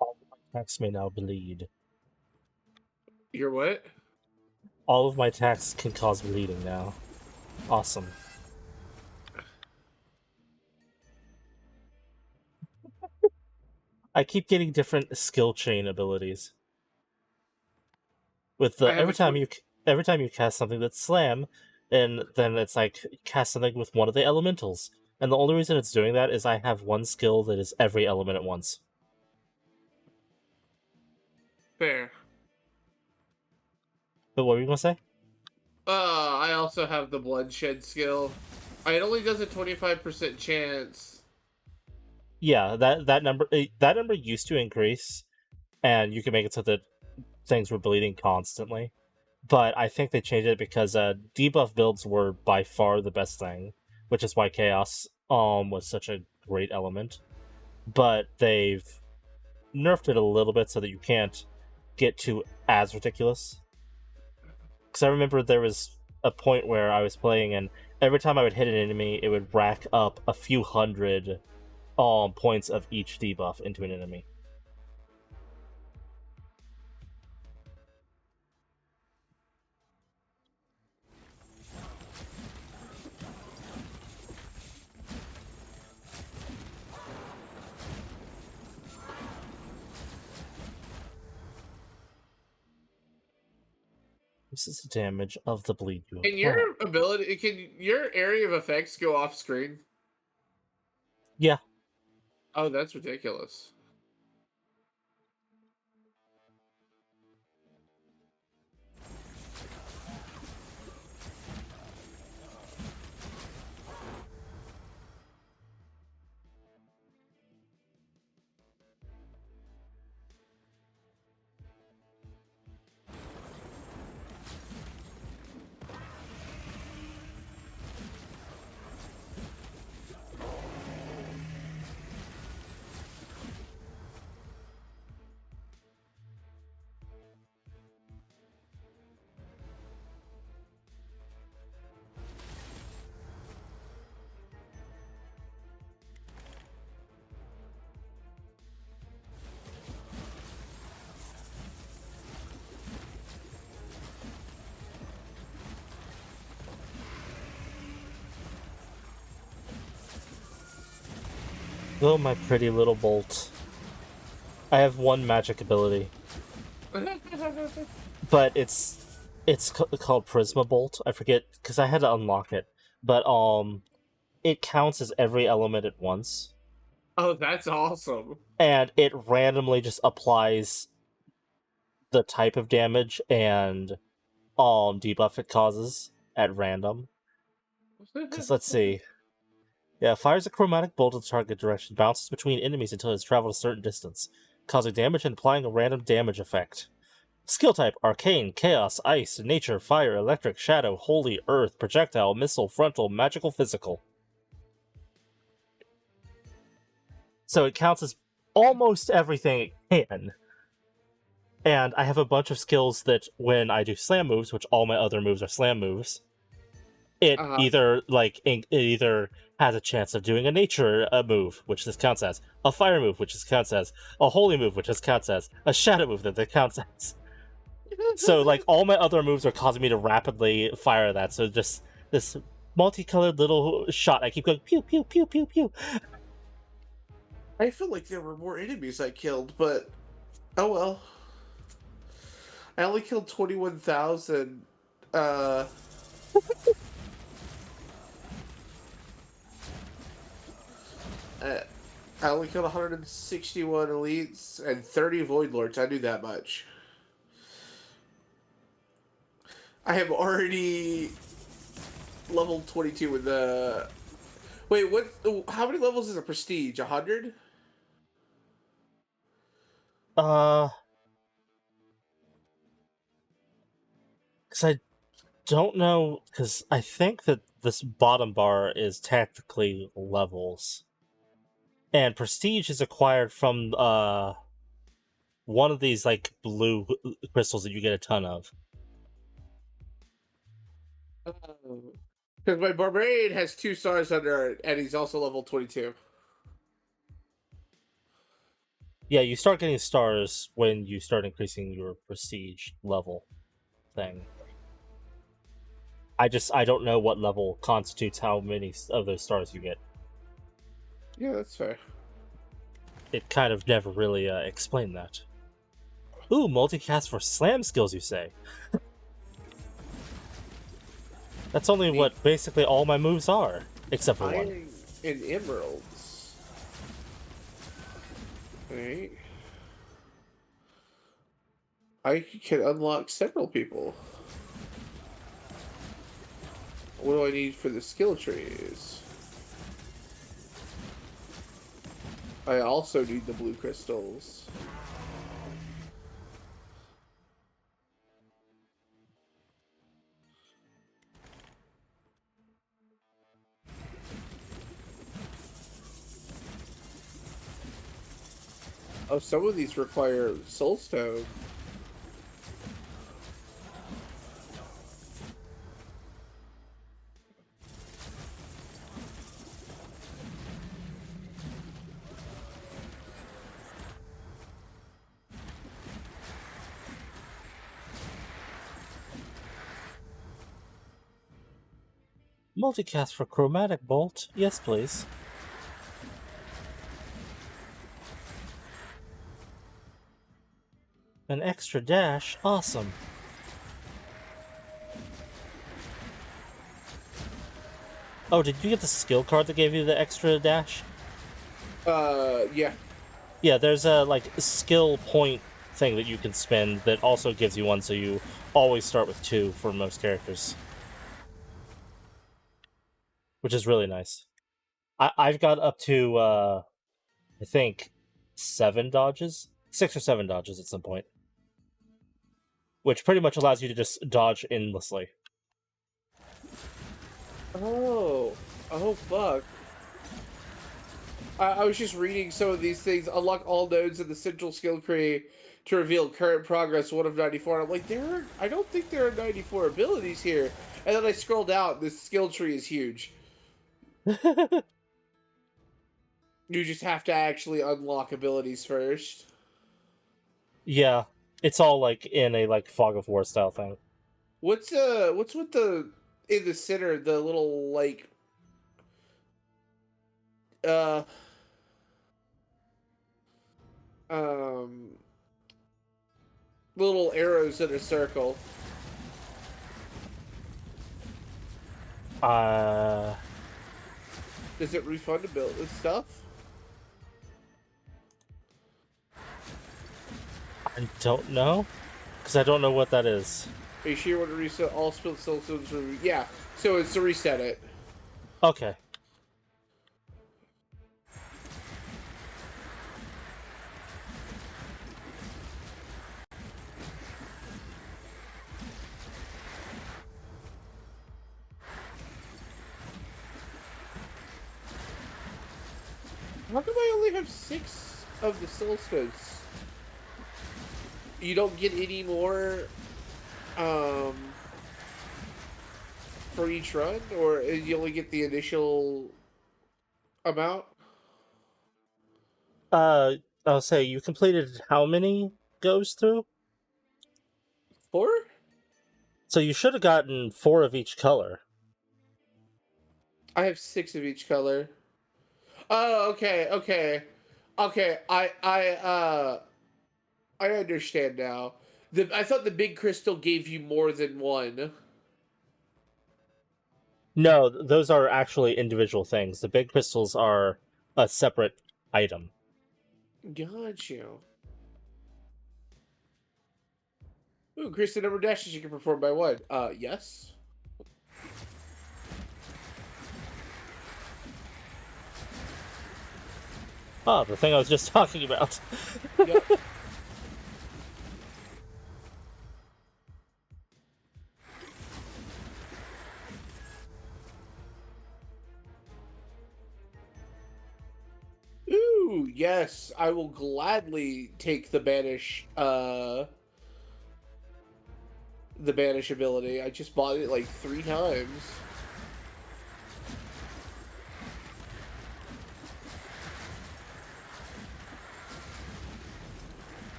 All of my attacks may now bleed. You're what? All of my attacks can cause bleeding now. Awesome. I keep getting different skill chain abilities. With the I have every time you cast something that's slam, and then it's like cast something with one of the elementals. And the only reason it's doing that is I have one skill that is every element at once. Fair. But what were you gonna say? I also have the bloodshed skill. It only does a 25% chance. Yeah, that number used to increase, and you can make it so that things were bleeding constantly. But I think they changed it because debuff builds were by far the best thing, which is why chaos was such a great element. But they've nerfed it a little bit so that you can't get to as ridiculous. Because I remember there was a point where I was playing, and every time I would hit an enemy, it would rack up a few hundred points of each debuff into an enemy. This is the damage of the bleed you Can apply. your ability, can your area of effects go off screen? Yeah. Oh, that's ridiculous. Oh, my pretty little bolt. I have one magic ability, but it's called Prisma Bolt. I forget because I had to unlock it, but it counts as every element at once, Oh, that's awesome. and it randomly just applies the type of damage and debuff it causes at random. Because let's see. Yeah, fires a chromatic bolt in the target direction, bounces between enemies until it has traveled a certain distance, causing damage and applying a random damage effect. Skill type: Arcane, Chaos, Ice, Nature, Fire, Electric, Shadow, Holy, Earth, Projectile, Missile, Frontal, Magical, Physical. So it counts as almost everything it can. And I have a bunch of skills that when I do slam moves, which all my other moves are slam moves, it either has a chance of doing a nature move, which this counts as, a fire move, which this counts as, a holy move, which this counts as, a shadow move that counts as. So like all my other moves are causing me to rapidly fire that. So just this multicolored little shot. I keep going pew pew pew pew pew. I feel like there were more enemies I killed, but oh well. I only killed 21,000. Uh, uh, I only killed 161 elites and 30 void lords. I knew that much. I have already level 22 with the. Wait, what? How many levels is a prestige? 100? Uh, because I don't know. Because I think that this bottom bar is technically levels, and prestige is acquired from one of these like blue crystals that you get a ton of. Because my barbarian has 2 stars under it, and he's also level 22. Yeah, you start getting stars when you start increasing your prestige level thing. I don't know what level constitutes how many of those stars you get. Yeah, that's fair. It kind of never really explained that. Ooh, multicast for slam skills, you say? That's only Neat. what basically all my moves are, except for one. Iron and emeralds. Right. I can unlock several people. What do I need for the skill trees? I also need the blue crystals. Oh, some of these require soulstone. Multicast for chromatic bolt? Yes, please. An extra dash? Awesome. Oh, did you get the skill card that gave you the extra dash? Yeah. Yeah, there's a like skill point thing that you can spend that also gives you one, so you always start with 2 for most characters, which is really nice. I've got up to I think 7 dodges, 6 or 7 dodges at some point, which pretty much allows you to just dodge endlessly. Oh. Oh, fuck. I was just reading some of these things. Unlock all nodes in the central skill tree to reveal current progress 1 of 94. And I'm like, I don't think there are 94 abilities here. And then I scrolled out. This skill tree is huge. You just have to actually unlock abilities first. Yeah, it's all like in a like fog of war style thing. What's with the in the center, the little like uh um little arrows in a circle? Uh, Does it refund ability stuff? I don't know, because I don't know what that is. Are you sure you want to reset all spilled soul stones? Yeah, so it's to reset it. Okay. How come I only have 6 of the soul stones? You don't get any more um for each run, or you only get the initial amount? I'll say you completed how many goes through? 4? So you should have gotten 4 of each color. I have 6 of each color. Oh, okay, okay. Okay, I understand now. I thought the big crystal gave you more than one. No, those are actually individual things. The big crystals are a separate item. Got you. Ooh, increase the number of dashes you can perform by 1. Yes. Ah, the thing I was just talking about. Yep. Ooh, yes. I will gladly take the banish ability. I just bought it like 3 times.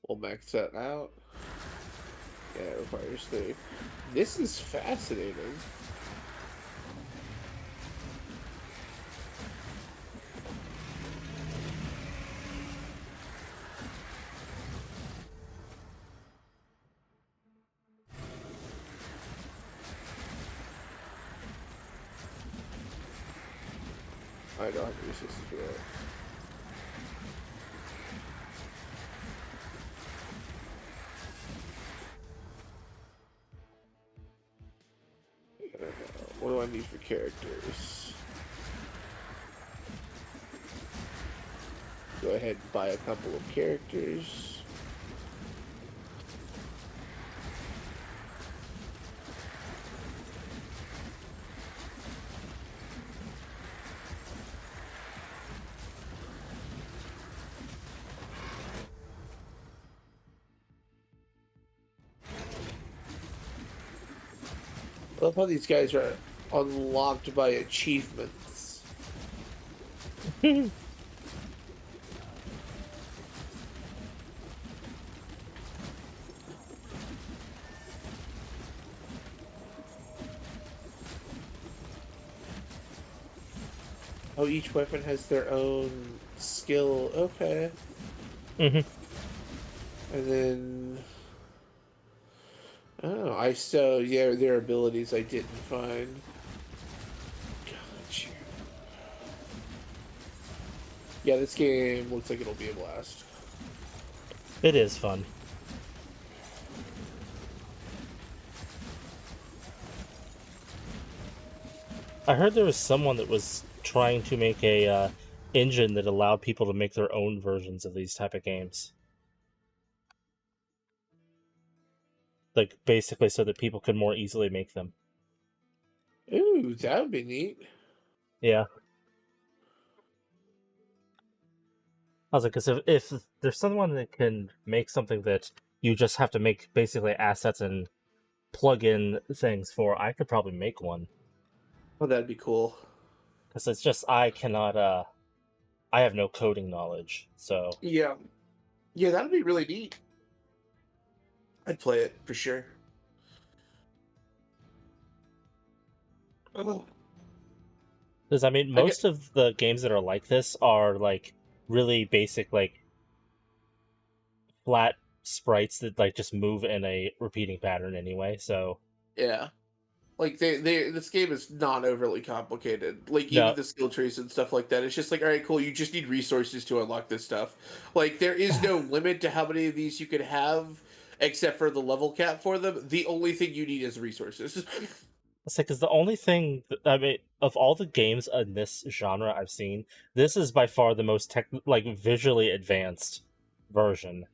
We'll max that out. Yeah, it requires 3. This is fascinating. I don't have resources for that. What do I need for characters? Go ahead and buy a couple of characters. I love how these guys are unlocked by achievements. Oh, each weapon has their own skill. Okay. Hmm. And then... Oh, yeah, their abilities I didn't find. Got you. Yeah, this game looks like it'll be a blast. It is fun. I heard there was someone that was trying to make a engine that allowed people to make their own versions of these type of games. Like, basically so that people could more easily make them. Ooh, that would be neat. Yeah. I was like, because if there's someone that can make something that you just have to make basically assets and plug in things for, I could probably make one. Oh, that'd be cool. Because it's just, I cannot, I have no coding knowledge, so... Yeah. Yeah, that'd be really neat. I'd play it for sure. Oh. Because, I mean, I get most of the games that are like this are, like, really basic, like, flat sprites that, like, just move in a repeating pattern anyway, so... yeah. Like this game is not overly complicated. Like No. even the skill trees and stuff like that. It's just like, all right, cool. You just need resources to unlock this stuff. Like there is no limit to how many of these you could have, except for the level cap for them. The only thing you need is resources. It's like, because the only thing, I mean, of all the games in this genre I've seen, this is by far the most, visually advanced version.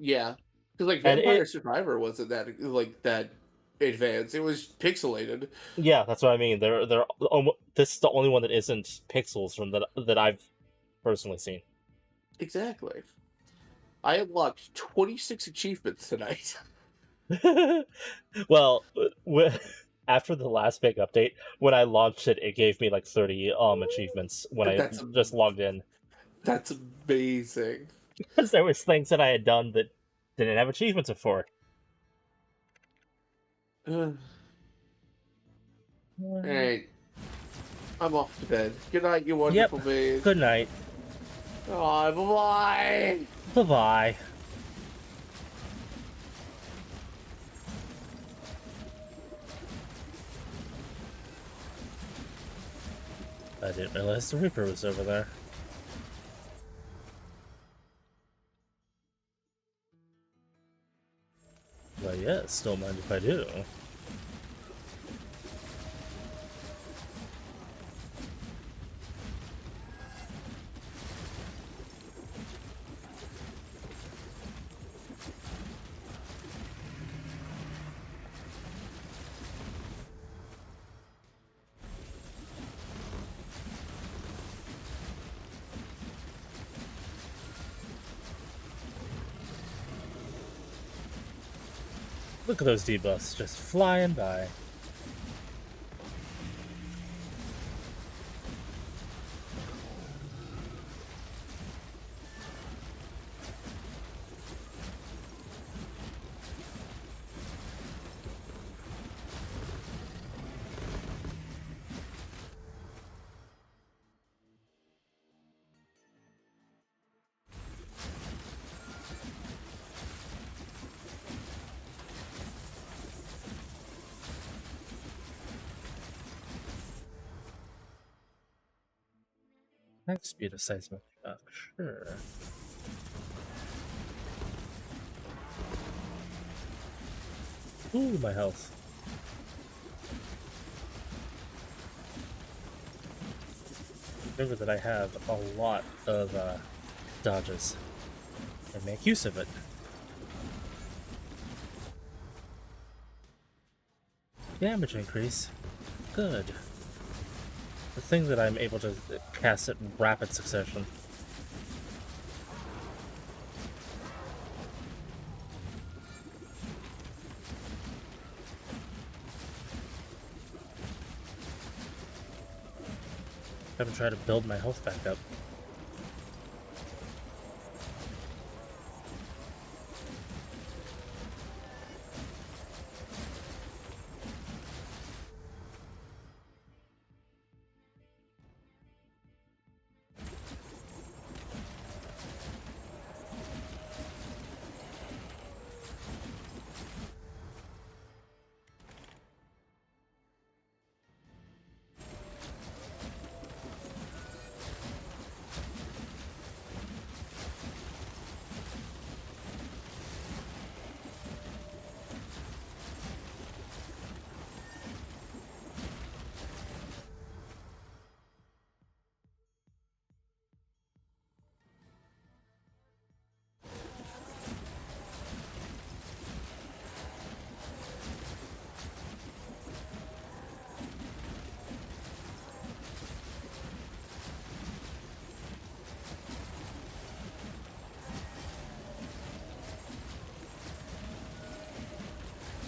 Yeah, because like And Vampire Survivor wasn't that advanced. It was pixelated. yeah, that's what I mean. This is the only one that isn't pixels from that I've personally seen. Exactly. I unlocked 26 achievements tonight. Well, after the last big update, when I launched it, it gave me like 30 achievements when I That's just logged in. That's amazing. Because there was things that I had done that didn't have achievements for. Alright. I'm off to bed. Good night, you Yep. wonderful maid. Good night. Oh, bye-bye. Bye-bye. I didn't realize the Reaper was over there. Well, yes, don't mind if I do. Look at those debuffs just flying by. Next speed of seismic shock, sure. Ooh, my health. Remember that I have a lot of dodges, and make use of it. Damage increase. Good. The thing that I'm able to cast it in rapid succession. I'm gonna try to build my health back up.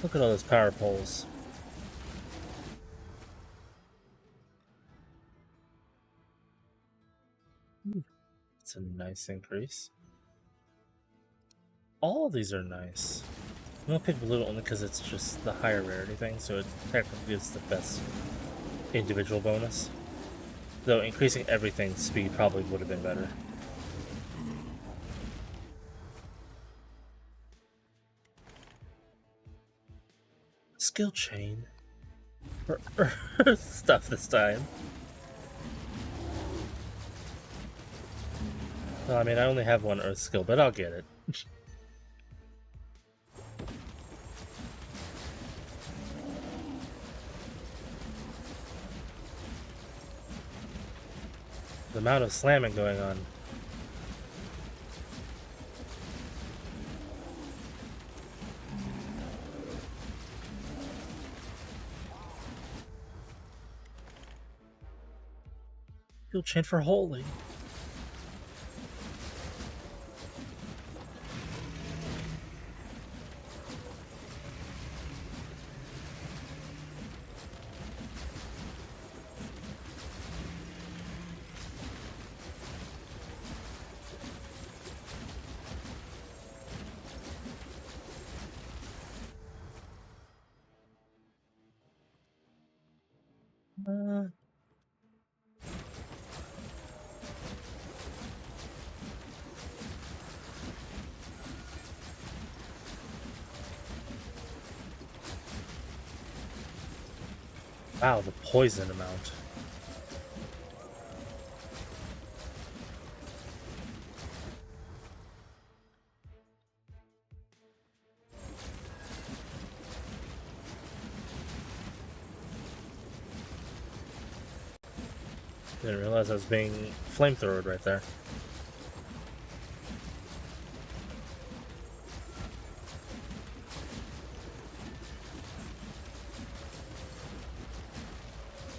Look at all those power poles. It's a nice increase. All of these are nice. I'm gonna pick blue only because it's just the higher rarity thing, so it technically gives the best individual bonus. Though increasing everything's speed probably would have been better. Skill chain. For Earth stuff this time. Well, I mean, I only have one Earth skill, but I'll get it. The amount of slamming going on. You'll chant for holy. Wow, the poison amount. Didn't realize I was being flamethrowered right there.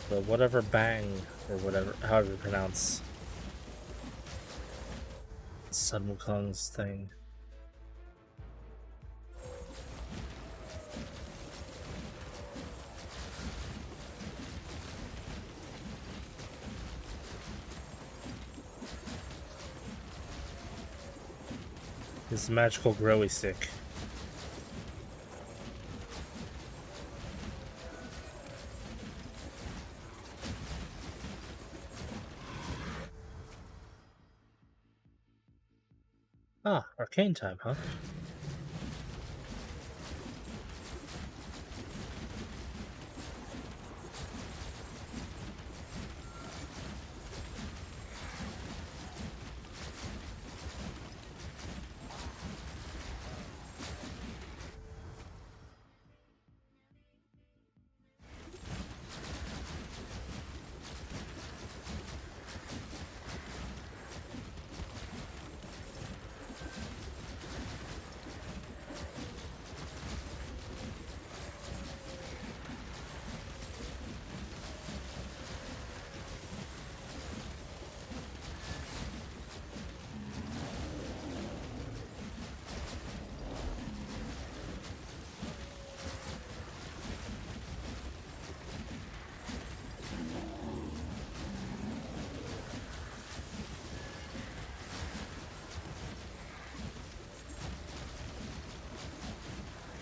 The whatever bang, or whatever, however you pronounce Sun Wukong's thing. His magical growy stick. Ah, arcane time, huh?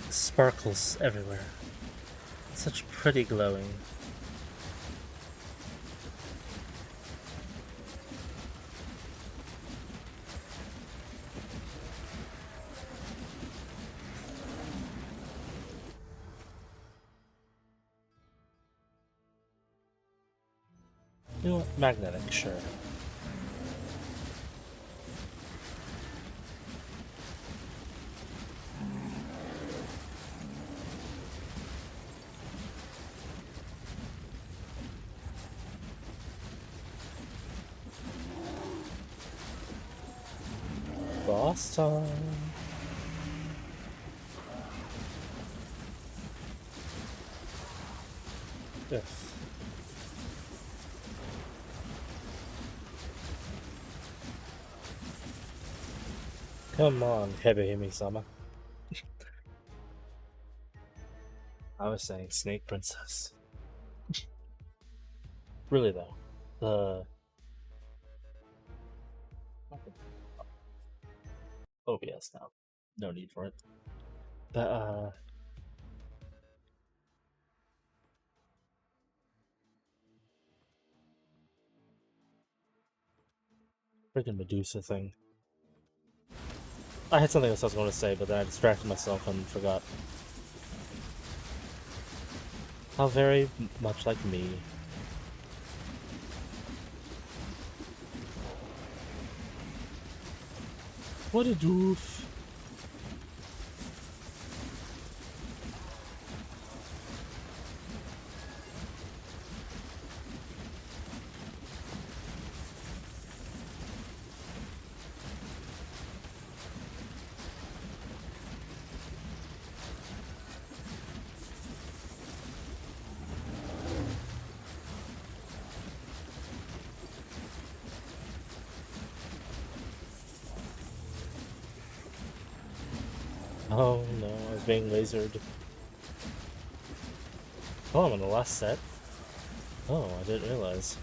Sparkles everywhere. Such pretty glowing. You know what? Magnetic, sure. Boss time. Yes. Come on, Hebehime-sama. I was saying Snake Princess. Really though, the OBS now. No need for it. But freaking Medusa thing. I had something else I was going to say, but then I distracted myself and forgot. How very much like me. What a doof. Oh no, I was being lasered. Oh, I'm on the last set? Oh, I didn't realize.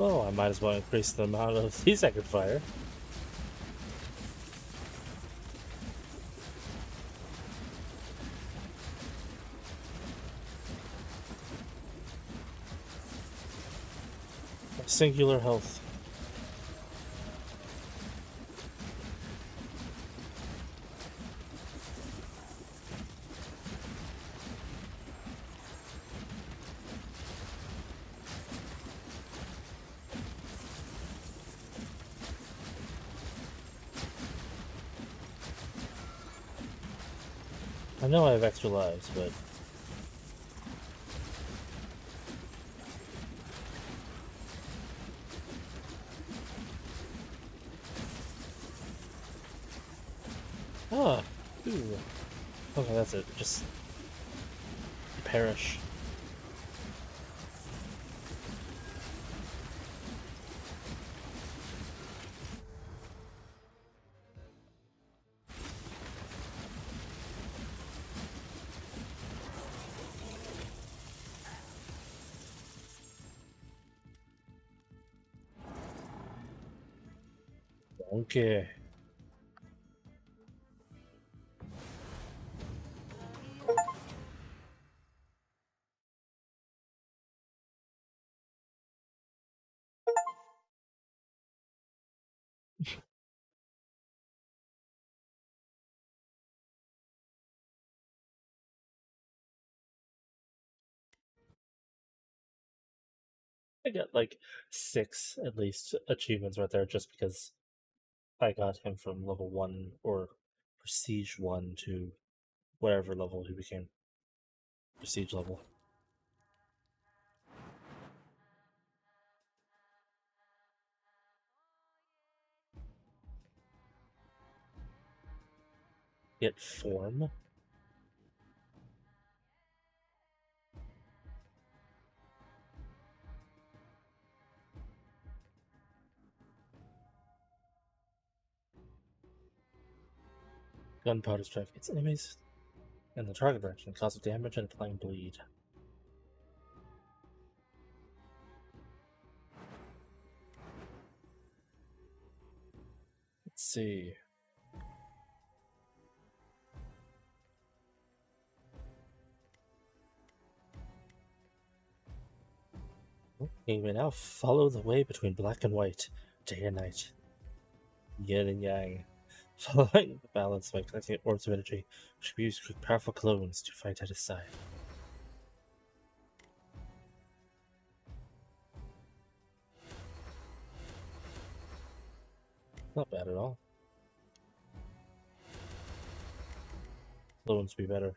Oh, I might as well increase the amount of these I could fire. Singular health. I know I have extra lives, but ah, ooh. Okay, that's it. Just perish. Okay. I got like 6 at least achievements right there just because I got him from level 1 or prestige 1 to whatever level he became. Prestige level. Get form? Gunpowder strike hits enemies in the target direction, causes damage and applying bleed. Let's see. You may now follow the way between black and white, day and night, yin and yang. Following the balance by collecting orbs of energy, which can be used to create powerful clones to fight at his side. Not bad at all. Clones be better.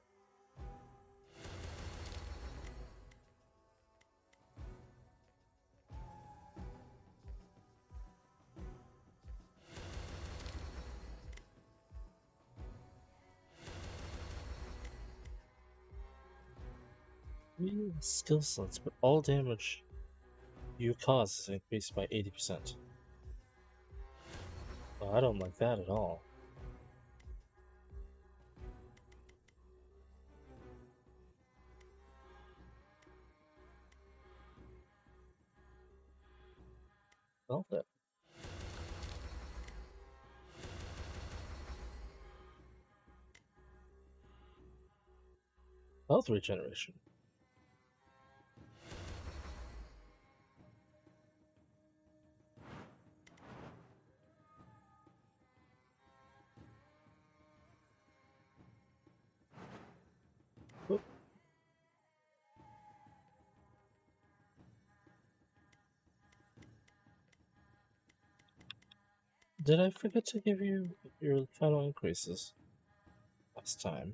Skill slots, but all damage you cause is increased by 80%. Well, I don't like that at all. Well then. Health regeneration. Whoop. Did I forget to give you your final increases last time?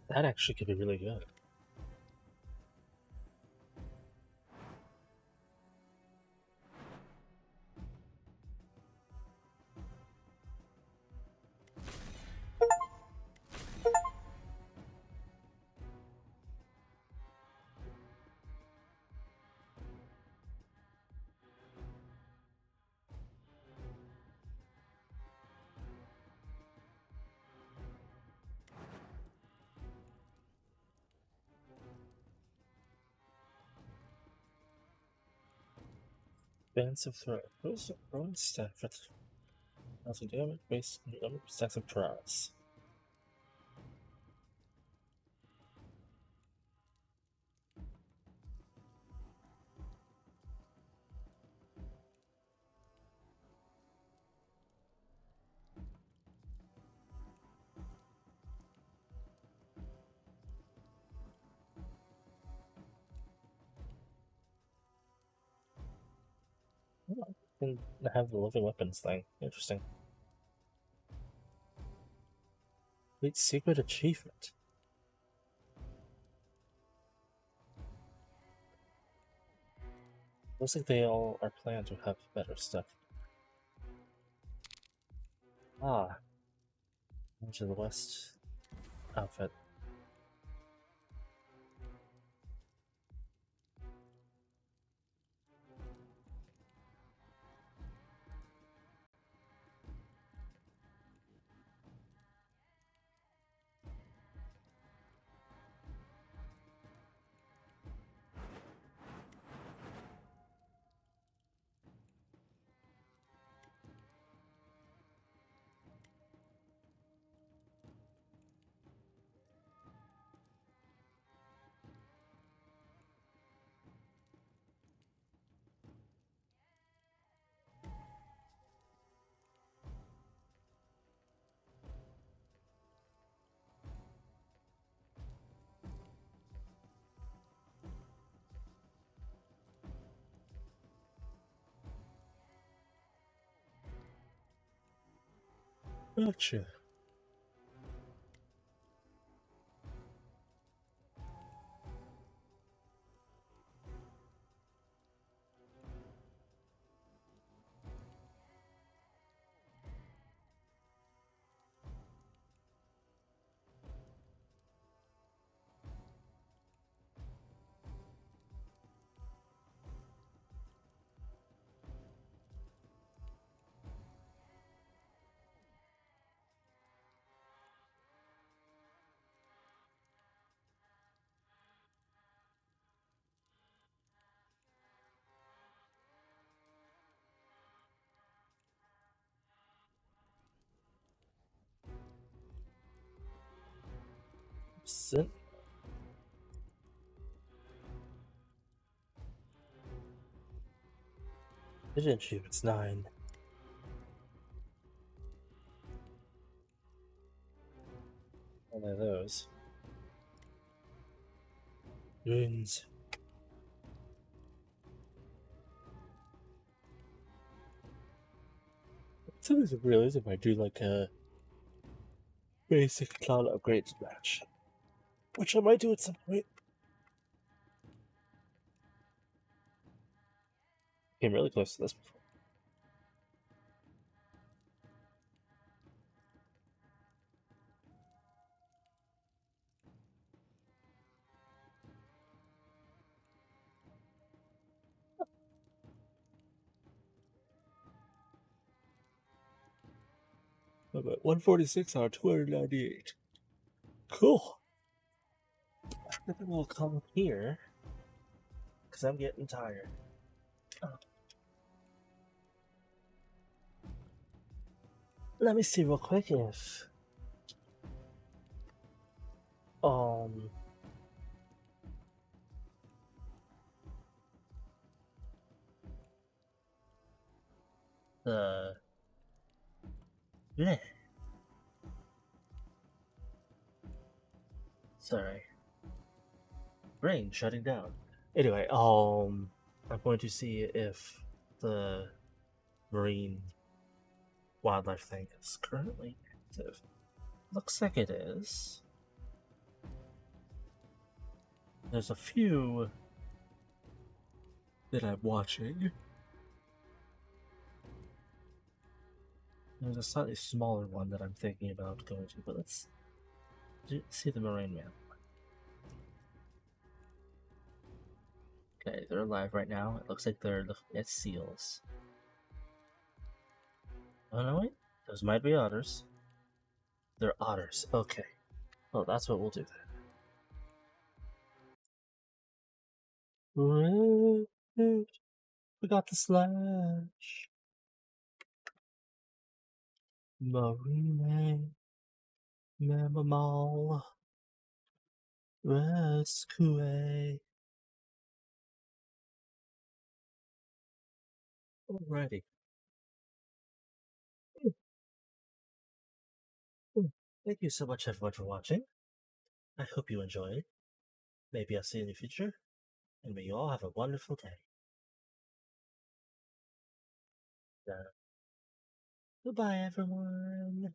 That actually could be really good. Expansive threat. Those are growing stack for causing damage based on the number of stacks of prize. Oh, can have the living weapons thing. Interesting. Wait, secret achievement. Looks like they all are planned to have better stuff. Ah, to the west outfit. Gotcha. Sit. Vision achievements 9. What are those? Runes. Sometimes I realize if I do like a basic cloud upgrades match, which I might do at some point. Came really close to this before. I'm at 146 out of 298. Cool. I think we'll come here because I'm getting tired. Let me see real quick if the bleh. Sorry. Brain shutting down. Anyway, I'm going to see if the marine wildlife thing is currently active. Looks like it is. There's a few that I'm watching. There's a slightly smaller one that I'm thinking about going to, but let's see the marine man. Okay, they're alive right now. It looks like they're looking at seals. Oh no, wait. Those might be otters. They're otters. Okay. Well, that's what we'll do then. We got the slash. Marine. Mammal. Rescue. Alrighty. Thank you so much, everyone, for watching. I hope you enjoyed. Maybe I'll see you in the future, and may you all have a wonderful day. Goodbye, everyone.